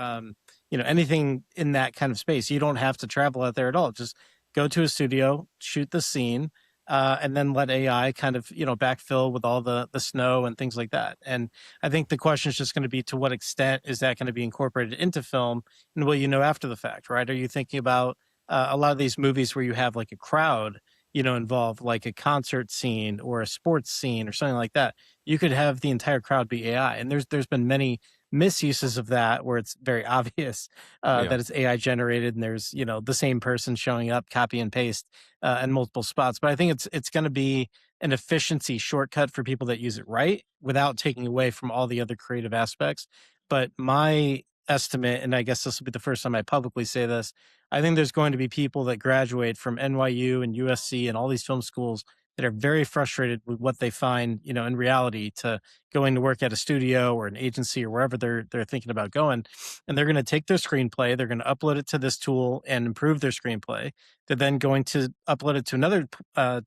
anything in that kind of space. You don't have to travel out there at all. Just go to a studio, shoot the scene, and then let AI kind of, backfill with all the snow and things like that. And I think the question is just going to be to what extent is that going to be incorporated into film, and will you know after the fact, right? Are you thinking about a lot of these movies where you have like a crowd, involved, like a concert scene or a sports scene or something like that? You could have the entire crowd be AI, and there's been many misuses of that where it's very obvious Yeah. that it's AI generated and there's the same person showing up, copy and paste in multiple spots. But I think it's going to be an efficiency shortcut for people that use it right without taking away from all the other creative aspects. But my estimate, and I guess this will be the first time I publicly say this, I think there's going to be people that graduate from NYU and USC and all these film schools that are very frustrated with what they find, in reality, to going to work at a studio or an agency or wherever they're thinking about going. And they're going to take their screenplay, they're going to upload it to this tool and improve their screenplay. They're then going to upload it to another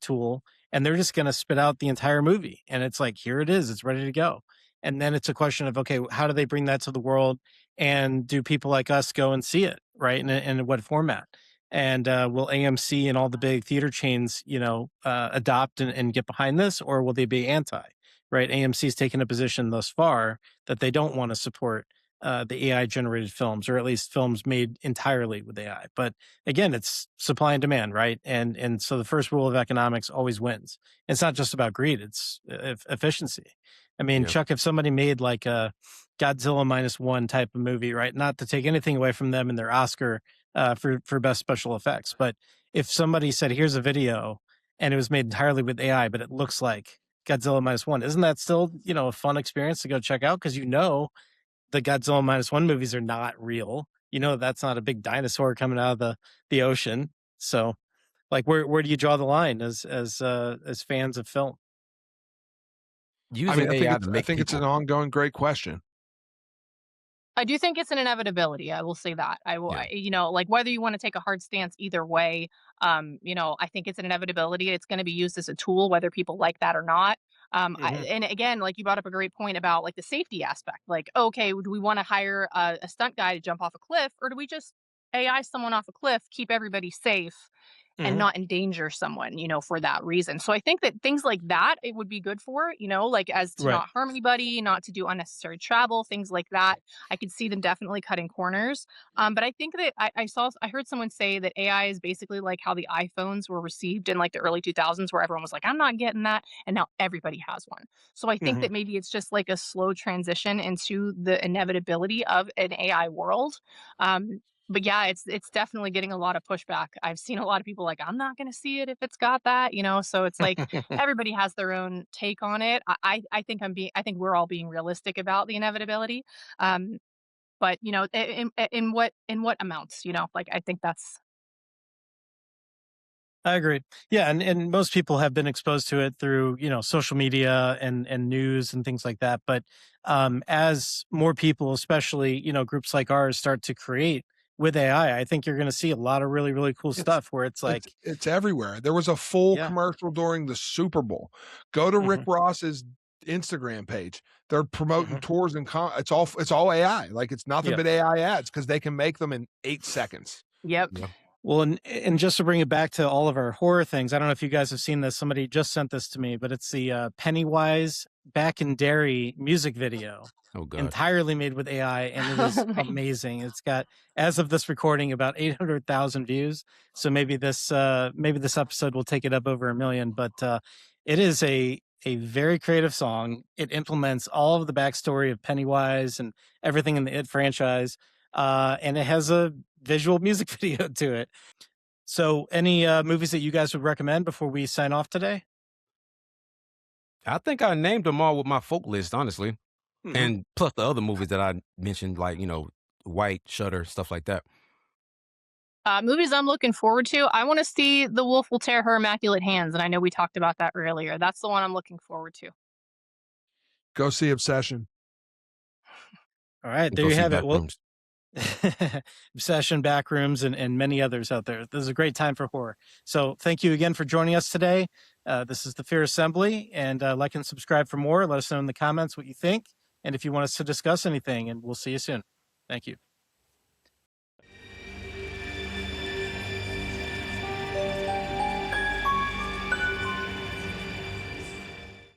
tool, and they're just going to spit out the entire movie. And it's like, here it is, it's ready to go. And then it's a question of, okay, how do they bring that to the world? And do people like us go and see it, right? In what format? And will AMC and all the big theater chains, adopt and get behind this, or will they be anti? Right? AMC's taken a position thus far that they don't want to support the AI generated films, or at least films made entirely with AI. But again, it's supply and demand, right? And so the first rule of economics always wins. It's not just about greed; it's efficiency. I mean, Yeah. Chuck, if somebody made like a Godzilla -1 type of movie, right? Not to take anything away from them and their Oscar for best special effects, but if somebody said, "Here's a video," and it was made entirely with AI, but it looks like Godzilla -1, isn't that still a fun experience to go check out? Because the Godzilla -1 movies are not real. That's not a big dinosaur coming out of the ocean. So, like, where do you draw the line as fans of film? Using AI to I make think it's an people. ongoing great question. I do think it's an inevitability. I will say that. Yeah. Like whether you want to take a hard stance either way, I think it's an inevitability. It's going to be used as a tool, whether people like that or not. Mhm. And again, like you brought up a great point about like the safety aspect. Like, okay, do we want to hire a stunt guy to jump off a cliff, or do we just AI someone off a cliff, keep everybody safe, and Mhm. not endanger someone, for that reason. So I think that things like that it would be good for, like as to Right. not harm anybody, not to do unnecessary travel, things like that. I could see them definitely cutting corners. But I think that I heard someone say that AI is basically like how the iPhones were received in like the early 2000s, where everyone was like, I'm not getting that. And now everybody has one. So I think Mhm. that maybe it's just like a slow transition into the inevitability of an AI world. Um, but yeah, it's definitely getting a lot of pushback. I've seen a lot of people like, I'm not going to see it if it's got that, So it's like everybody has their own take on it. I think I think we're all being realistic about the inevitability. Um, but in what amounts, like I think that's I agree. Yeah, and most people have been exposed to it through, social media and news and things like that. But as more people, especially, groups like ours start to create with AI, I think you're going to see a lot of really, really cool It's stuff where it's it's like, it's everywhere. There was a full yeah. commercial during the Super Bowl. Go to Rick Hmm. Ross's Instagram page. They're promoting Hmm. tours and it's all AI. Like it's nothing Yeah. but AI ads because they can make them in 8 seconds. yep. Yeah. Well, and just to bring it back to all of our horror things, I don't know if you guys have seen this. Somebody just sent this to me, but it's the Pennywise Back in Derry music video, Oh God. entirely made with AI, and it is Oh my amazing. It's got, as of this recording, about 800,000 views. So maybe this episode will take it up over 1 million. But it is a very creative song. It implements all of the backstory of Pennywise and everything in the It franchise, and it has a visual music video to it. So, any movies that you guys would recommend before we sign off today? I think I named them all with my folk list, honestly, Hmm. and plus the other movies that I mentioned, like White, Shutter, stuff like that. Movies I'm looking forward to. I want to see The Wolf Will Tear Her Immaculate Hands, and I know we talked about that earlier. That's the one I'm looking forward to. Go see Obsession. All right, And there go you see have it. Well, Backrooms. Obsession, Backrooms, and many others out there. This is a great time for horror. So, thank you again for joining us today. This is the Fear Assembly, and like and subscribe for more. Let us know in the comments what you think, and if you want us to discuss anything. And we'll see you soon. Thank you.